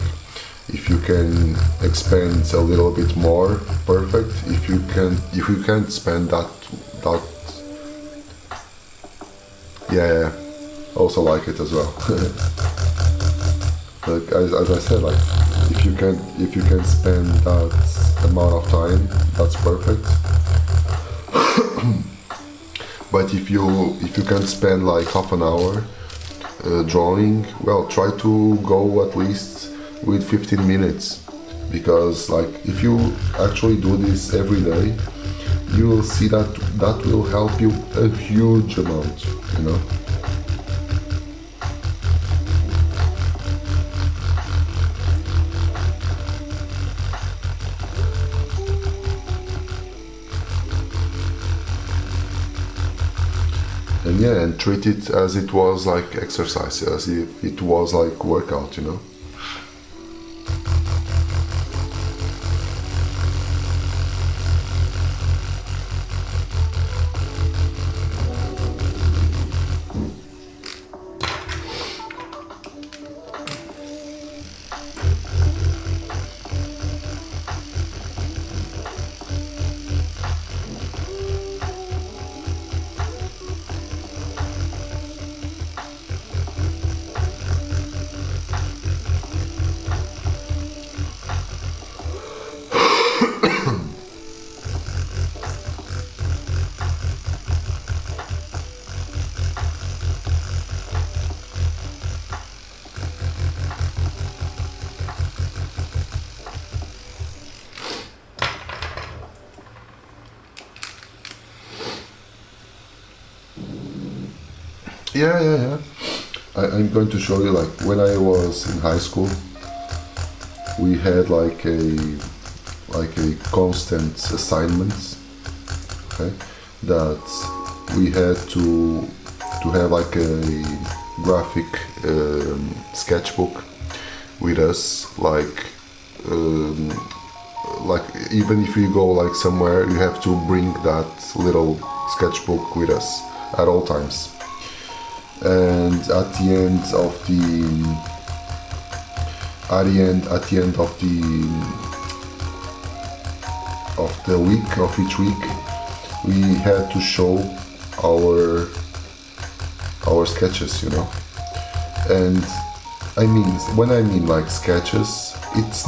S1: if you can expend a little bit more, perfect. If you can't spend that, yeah, also like it as well. Like as I said, like if you can spend that amount of time, that's perfect. But if you can spend like half an hour drawing, well, try to go at least with 15 minutes, because like if you actually do this every day, you will see that will help you a huge amount, you know. And yeah, and treat it as it was like exercise, as if it was like workout, you know. Yeah. I'm going to show you, like, when I was in high school, we had like a constant assignments, okay, that we had to have like a graphic sketchbook with us, like even if you go like somewhere, you have to bring that little sketchbook with us at all times. And at the end of the week, of each week, we had to show our sketches, you know. And when I mean like sketches, it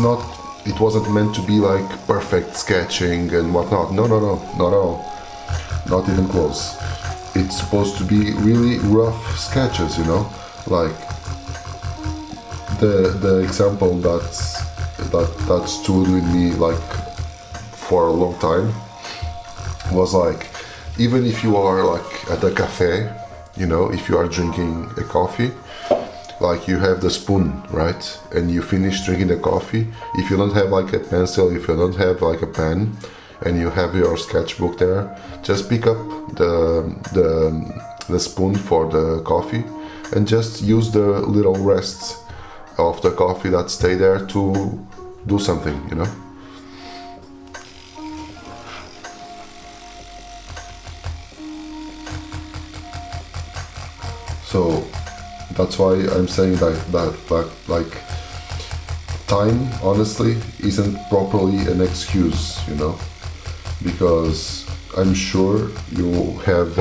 S1: wasn't meant to be like perfect sketching and whatnot. No, not at all, not even close. It's supposed to be really rough sketches, you know, like the example that stood with me like for a long time was like, even if you are like at a cafe, you know, if you are drinking a coffee, like you have the spoon, right? And you finish drinking the coffee. If you don't have like a pencil, if you don't have like a pen, and you have your sketchbook there, just pick up the spoon for the coffee and just use the little rests of the coffee that stay there to do something, you know? So that's why I'm saying that like time honestly isn't properly an excuse, you know, because I'm sure you have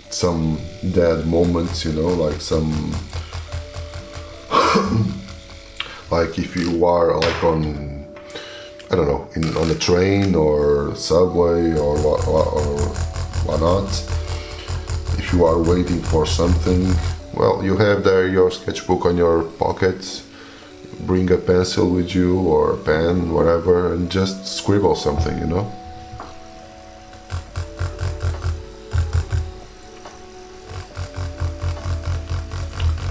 S1: some dead moments, you know, like some like if you are like on, I don't know, on a train or subway or whatnot, if you are waiting for something, well, you have there your sketchbook on your pocket, bring a pencil with you or a pen, whatever, and just scribble something, you know?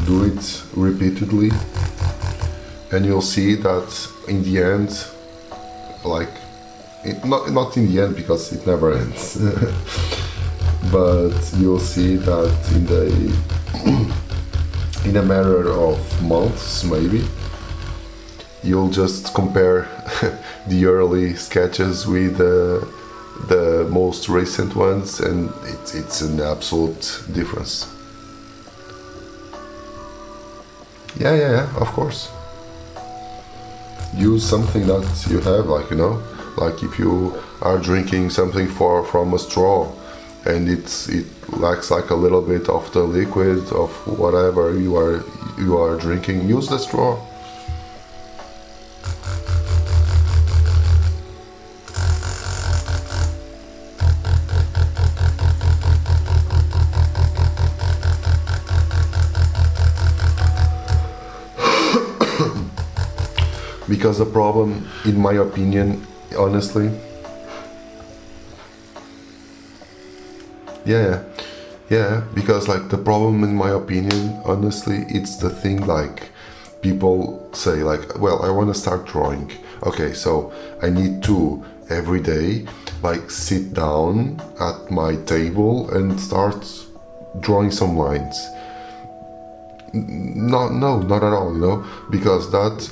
S1: Do it repeatedly, and you'll see that in the end, like, not in the end because it never ends, but you'll see that in a matter of months, maybe, you'll just compare the early sketches with the most recent ones, and it's an absolute difference. Yeah, of course. Use something that you have, like, you know, like if you are drinking something from a straw and it lacks like a little bit of the liquid of whatever you are drinking, use the straw. Because the problem, in my opinion, honestly, yeah, because like the problem, in my opinion, honestly, it's the thing, like people say like, well, I want to start drawing. Okay, so I need to every day like sit down at my table and start drawing some lines. No, not at all, you know, because that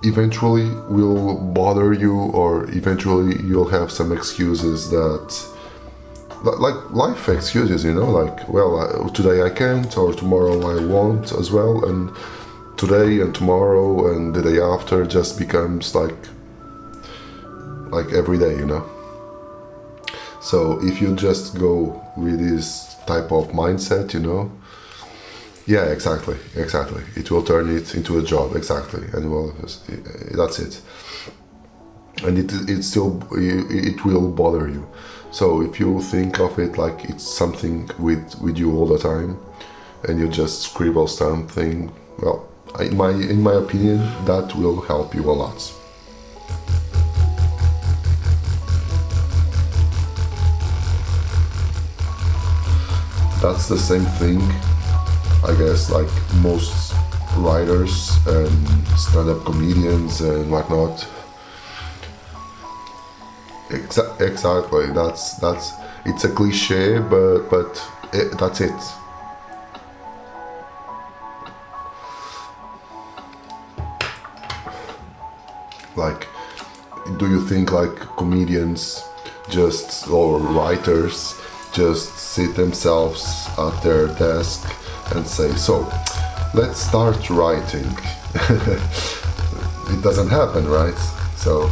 S1: eventually will bother you, or eventually you'll have some excuses that, like life excuses, you know, like, well, today I can't, or tomorrow I won't as well, and today and tomorrow and the day after just becomes like every day, you know. So if you just go with this type of mindset, you know, yeah, exactly. It will turn it into a job, exactly, and well, that's it. And it will bother you. So if you think of it like it's something with you all the time, and you just scribble something, well, in my opinion, that will help you a lot. That's the same thing, I guess, like most writers and stand-up comedians and whatnot. Exactly. That's it's a cliche, but that's it. Like, do you think like comedians just, or writers just sit themselves at their desk and say, so let's start writing? It doesn't happen, right? So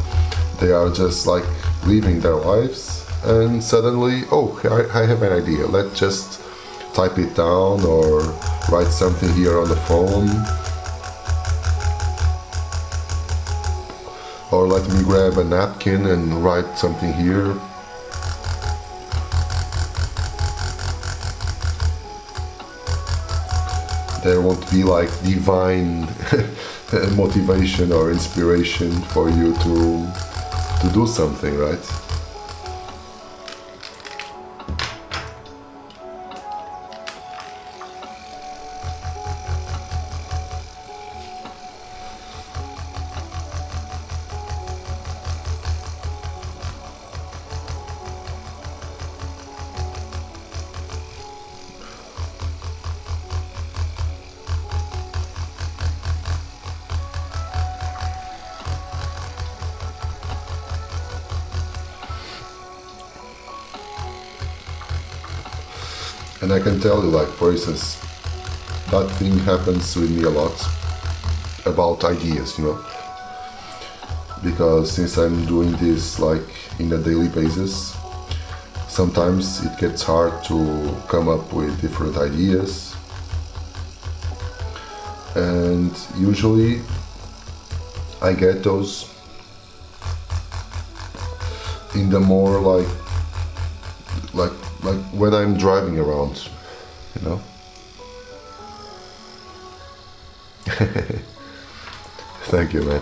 S1: they are just like living their lives, and suddenly, oh, I have an idea, let's just type it down or write something here on the phone, or let me grab a napkin and write something here. There won't be like divine motivation or inspiration for you to do something, right? And I can tell you, like, for instance, that thing happens with me a lot about ideas, you know, because since I'm doing this like in a daily basis, sometimes it gets hard to come up with different ideas, and usually I get those in the more like when I'm driving around, you know. Thank you, man.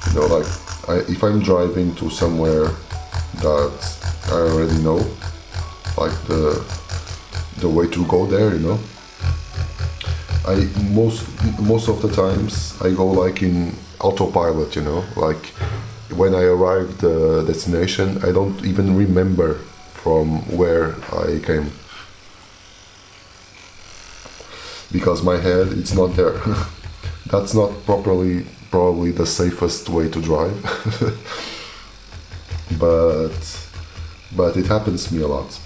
S1: You know, like if I'm driving to somewhere that I already know, like the way to go there, you know, I most of the times I go like in autopilot, you know, like when I arrive the destination, I don't even remember from where I came, because my head, it's not there. That's not probably the safest way to drive. but it happens to me a lot.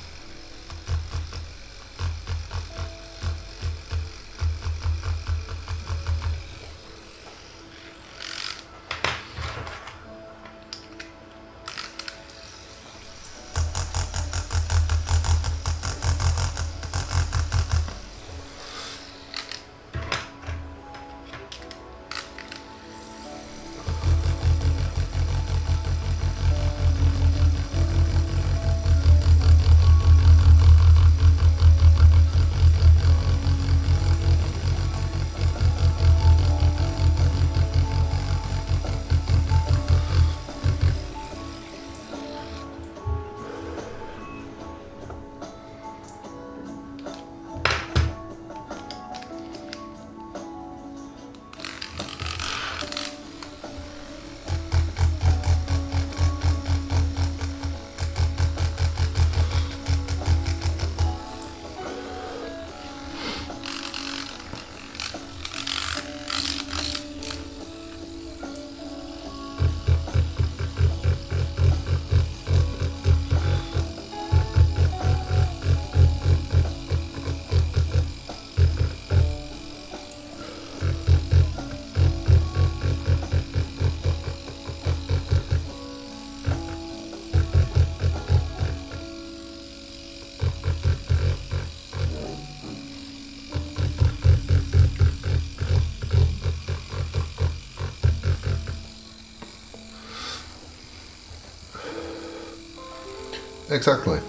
S1: Exactly.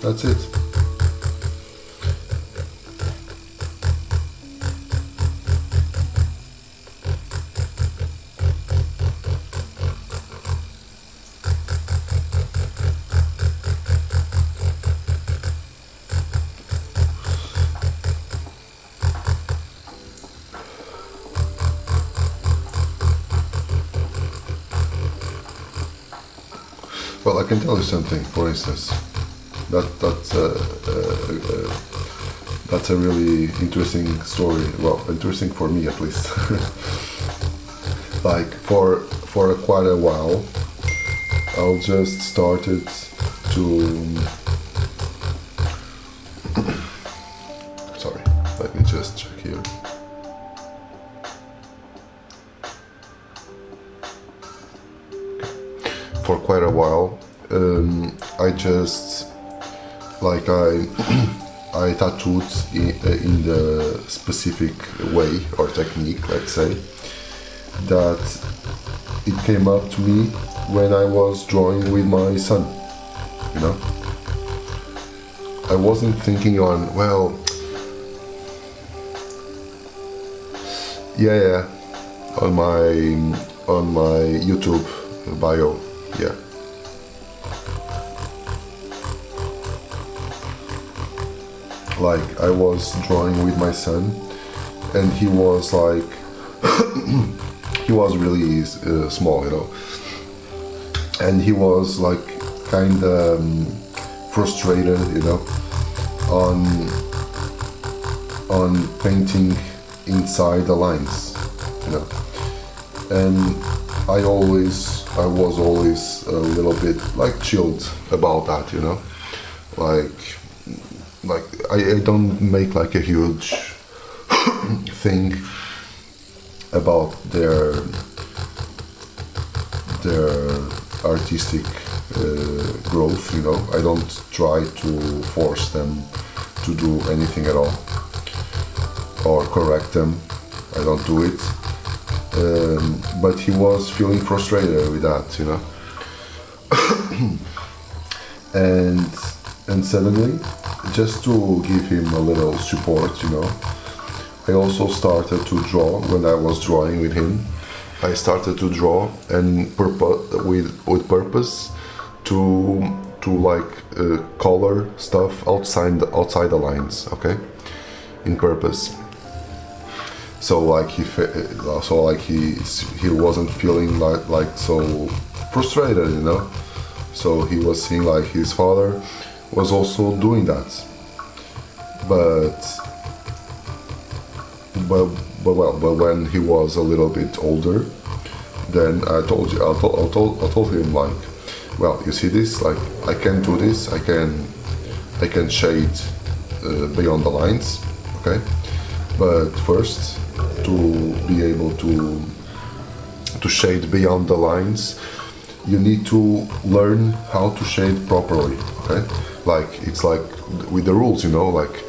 S1: That's it. Well, I can tell you something. For instance, that's a really interesting story. Well, interesting for me at least. Like for quite a while, I just started to. Sorry, let me just check here. For quite a while, I just I tattooed in the specific way or technique, let's say, that it came up to me when I was drawing with my son, you know. I wasn't thinking on, well, yeah, on my YouTube bio, yeah. Like I was drawing with my son, and he was like, he was really small, you know, and he was like kind of frustrated, you know, on painting inside the lines, you know, and I was always a little bit like chilled about that, you know, like I don't make like a huge thing about their artistic growth, you know. I don't try to force them to do anything at all or correct them. I don't do it. But he was feeling frustrated with that, you know. and suddenly, just to give him a little support, you know, I also started to draw. When I was drawing with him, I started to draw and with purpose to like color stuff outside the lines, okay, in purpose. So like he wasn't feeling like so frustrated, you know. So he was seeing like his father was also doing that, but when he was a little bit older, then I told him like, well, you see this, like I can do this, I can shade beyond the lines, okay, but first, to be able to shade beyond the lines, you need to learn how to shade properly, okay? Like it's like with the rules, you know, like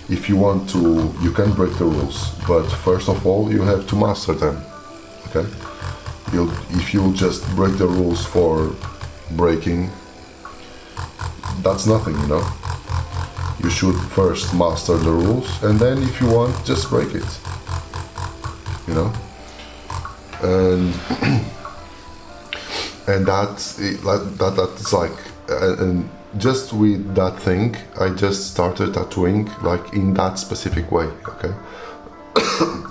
S1: if you want to, you can break the rules, but first of all you have to master them, okay? If you just break the rules for breaking, that's nothing, you know. You should first master the rules, and then if you want, just break it, you know. And that's like, and just with that thing, I just started tattooing like in that specific way, okay.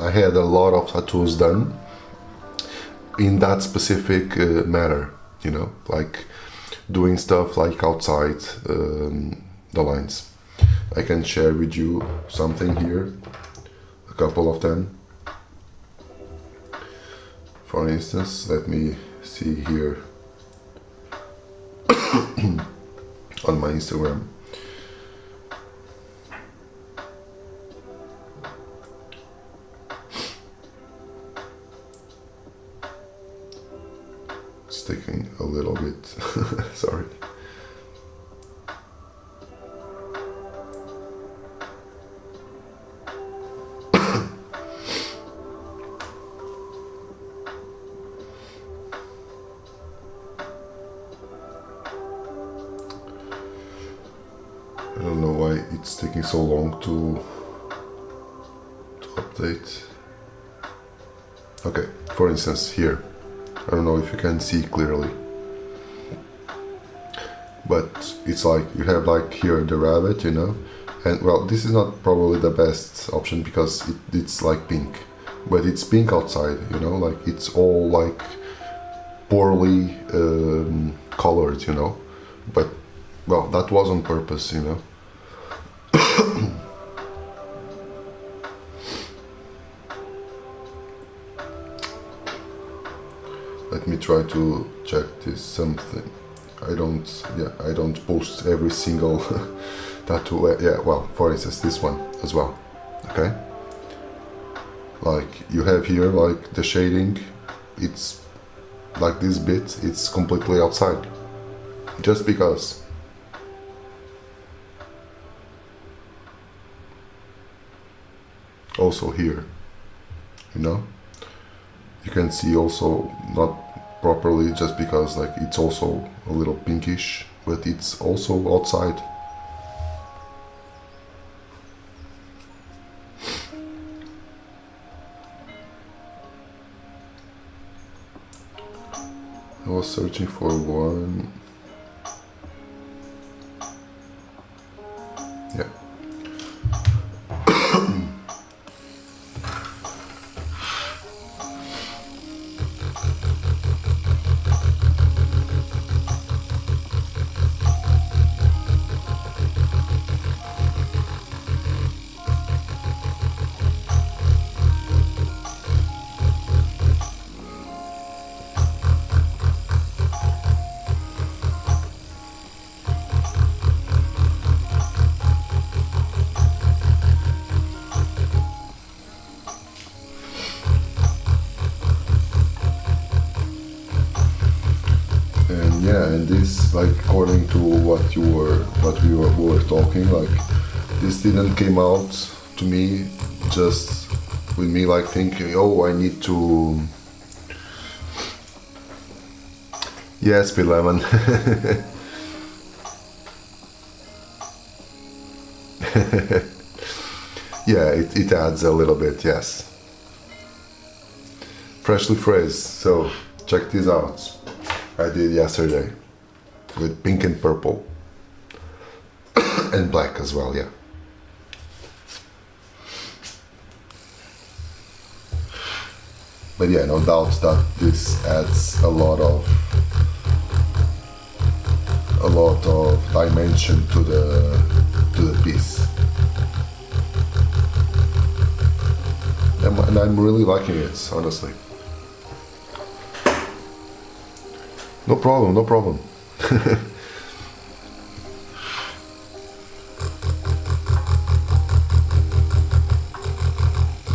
S1: I had a lot of tattoos done in that specific manner, you know, like doing stuff like outside the lines. I can share with you something here, a couple of them. For instance, let me see here on my Instagram. It's taking a little bit, sorry. I don't know why it's taking so long to update. Okay, for instance here, I don't know if you can see clearly, but it's like you have like here the rabbit, you know, and well, this is not probably the best option because it's like pink, but it's pink outside, you know, like it's all like poorly colored, you know, but well, that was on purpose, you know. Let me try to check this something. I don't post every single tattoo. Yeah, well, for instance, this one as well. Okay. Like you have here, like the shading, it's like this bit, it's completely outside. Just because. Also here, you know, you can see also not properly just because like it's also a little pinkish, but it's also outside. I was searching for one. Yeah. And yeah, and this, like, according to what we were talking, like, this didn't came out to me just with me like thinking, oh, I need to. Yes, Speed Lemon. Yeah, it adds a little bit, yes. Freshly phrased. So check this out. I did yesterday with pink and purple and black as well, yeah. But yeah, no doubt that this adds a lot of dimension to the piece. And I'm really liking it, honestly. No problem, no problem.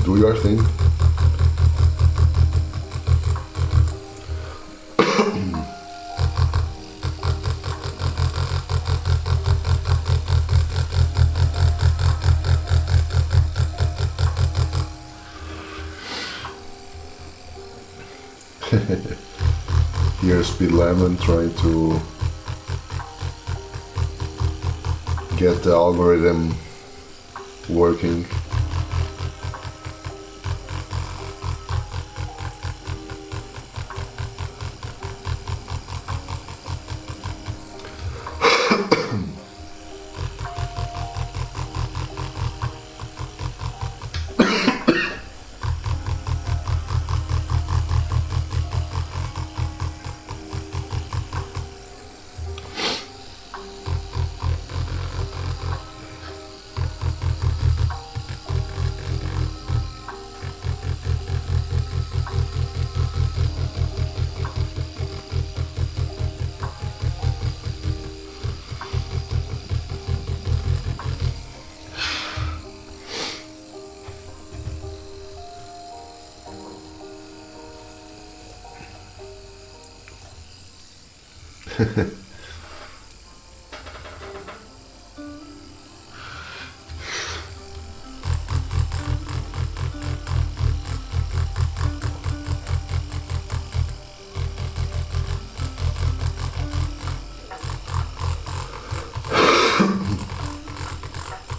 S1: Do your thing. Here's Speed Lemon trying to get the algorithm working.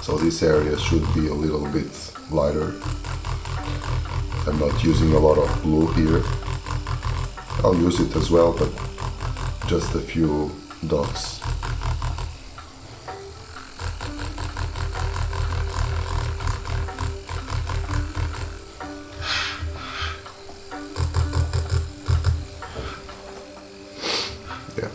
S1: So this area should be a little bit lighter. I'm not using a lot of blue here. I'll use it as well, but just a few dots. Yeah.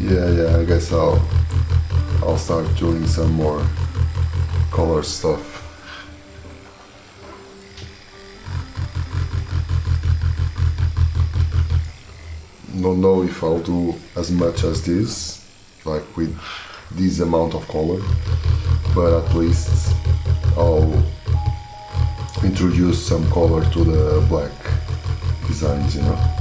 S1: Yeah, I guess I'll start doing some more color stuff. Don't know if I'll do as much as this, like with this amount of color, but at least I'll introduce some color to the black designs, you know.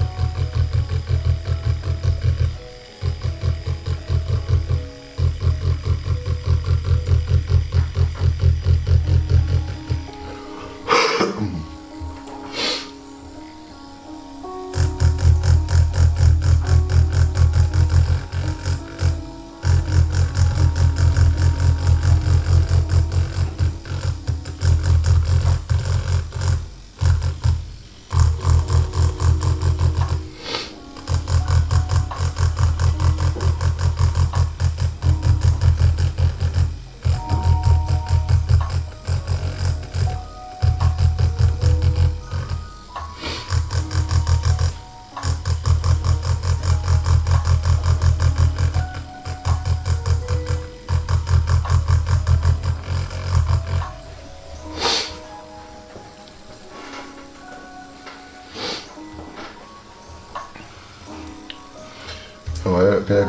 S1: Oh, okay.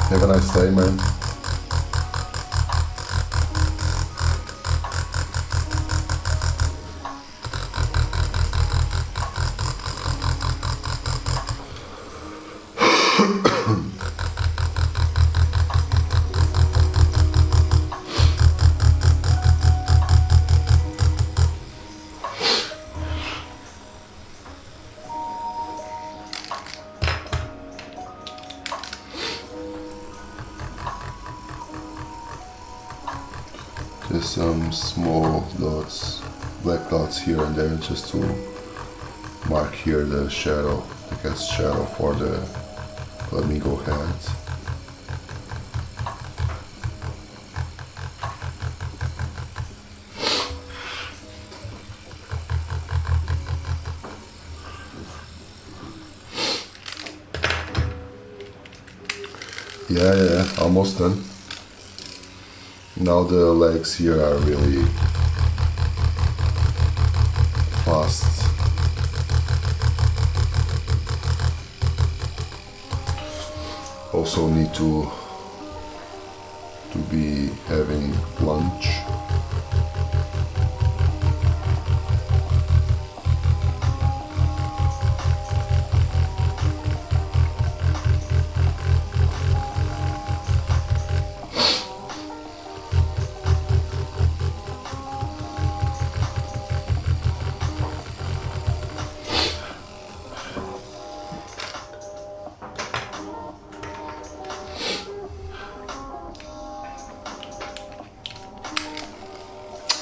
S1: Have a nice day, man. Just some small dots, black dots here and there, just to mark here the shadow, the cat's shadow for the flamingo head. Yeah, almost done. Now the legs here are really fast. Also need to be having lunch.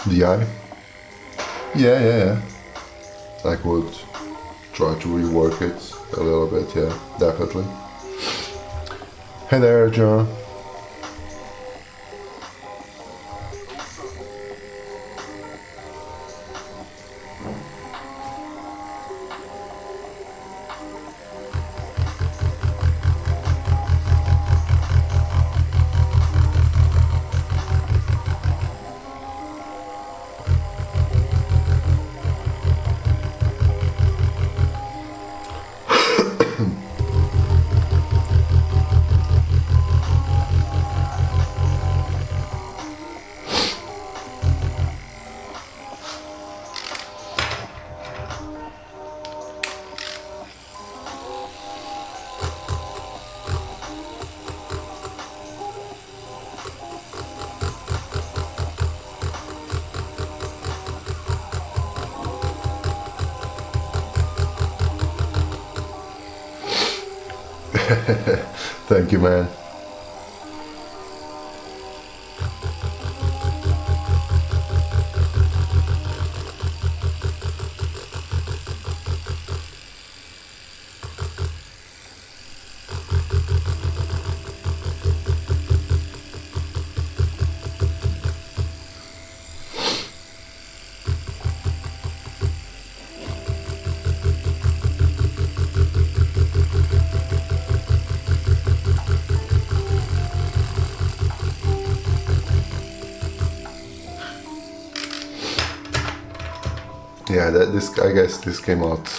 S1: The eye? Yeah. I could try to rework it a little bit, yeah, definitely. Hey there, John. Thank you, man. Yeah, I guess this came out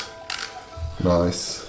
S1: nice.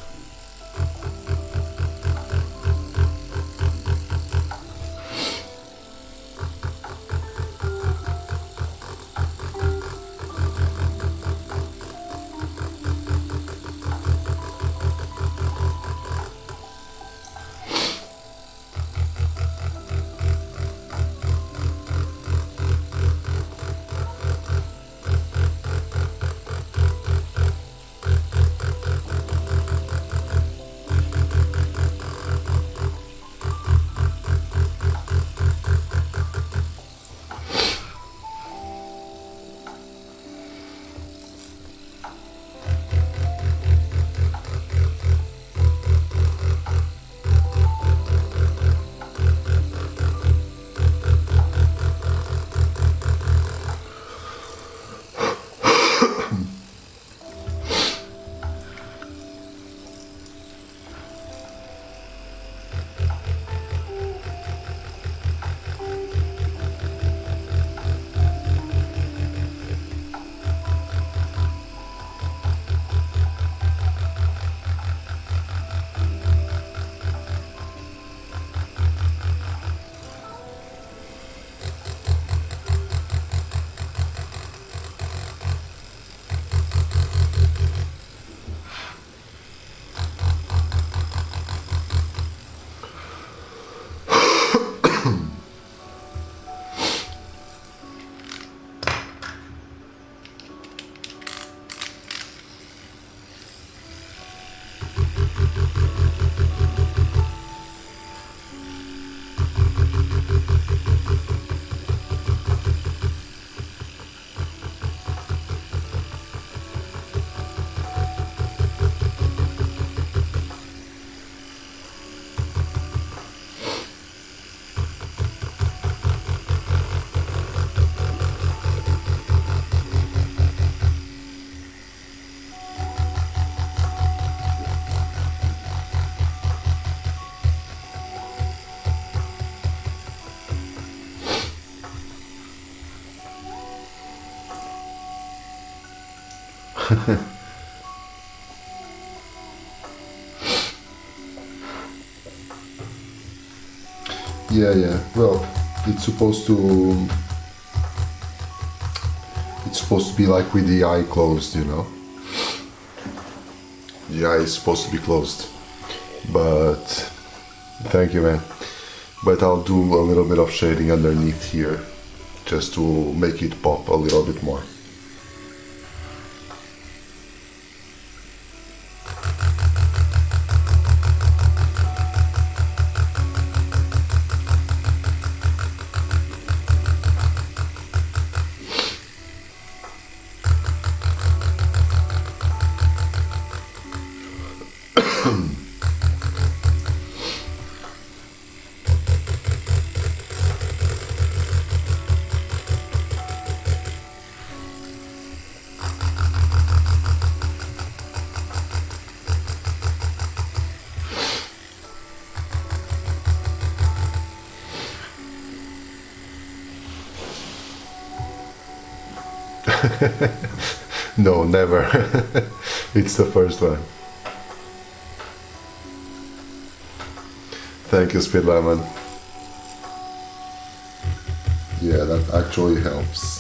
S1: Yeah. Well, it's supposed to be like with the eye closed, you know. The eye is supposed to be closed. But thank you, man. But I'll do a little bit of shading underneath here just to make it pop a little bit more. No, never. It's the first one. Thank you, Speed Lemon. Yeah, that actually helps.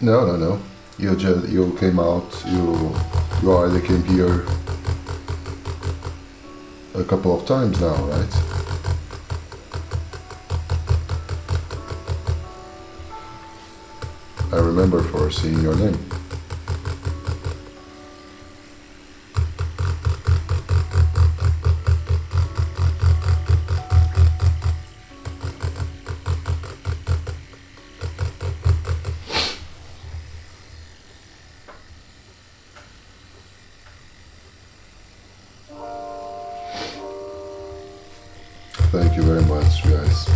S1: No. You came out. You already came here a couple of times now, right? I remember for seeing your name. Thank you very much, guys.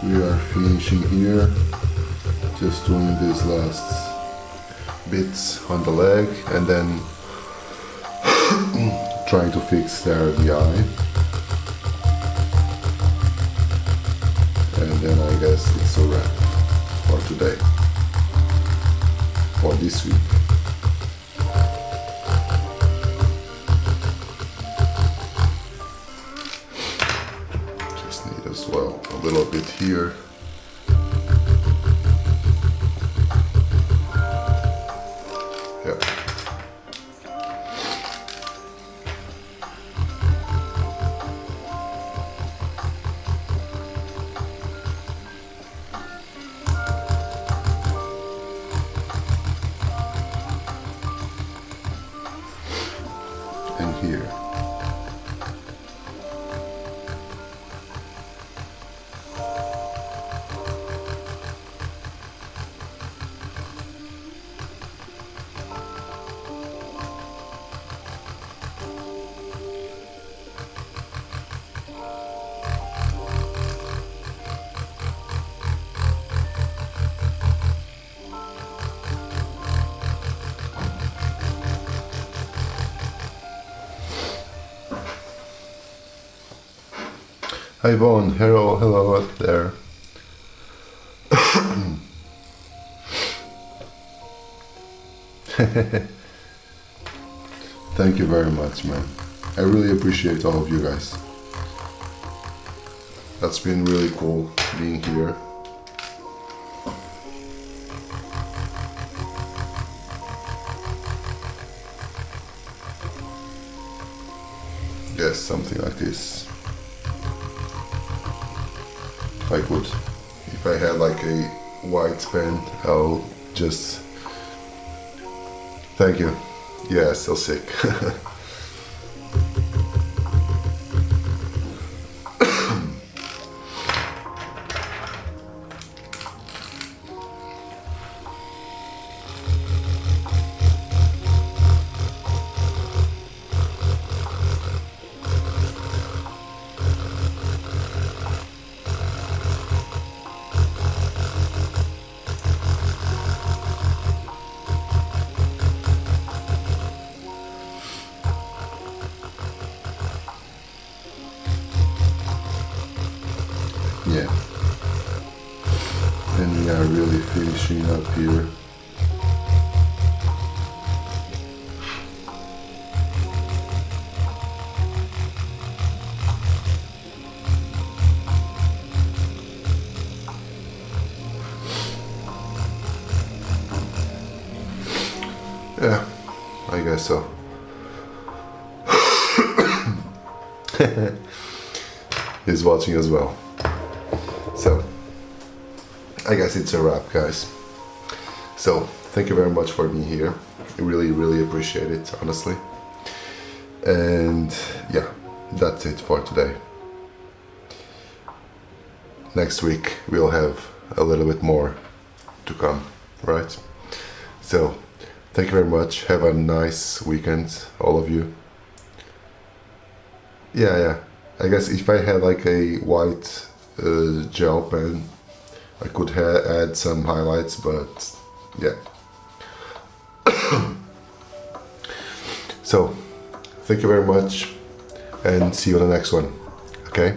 S1: We are finishing here, just doing these last bits on the leg and then trying to fix there the eye, and then I guess it's a wrap for today, for this week. As well, a little bit here. Yeah. And here. Hi Vaughn, hello up there. Thank you very much, man. I really appreciate all of you guys. That's been really cool being here. Yes, something like this. If I had like a white pen, I'll just... Thank you. Yeah, still sick. Yeah, and we are really finishing up here. Yeah, I guess so. He's watching as well. So, I guess it's a wrap, guys. So, thank you very much for being here. I really, really appreciate it, honestly. And yeah, that's it for today. Next week, we'll have a little bit more to come, right? So, thank you very much. Have a nice weekend, all of you. Yeah. I guess if I had like a white gel pen, I could add some highlights, but yeah. So, thank you very much and see you on the next one. Okay?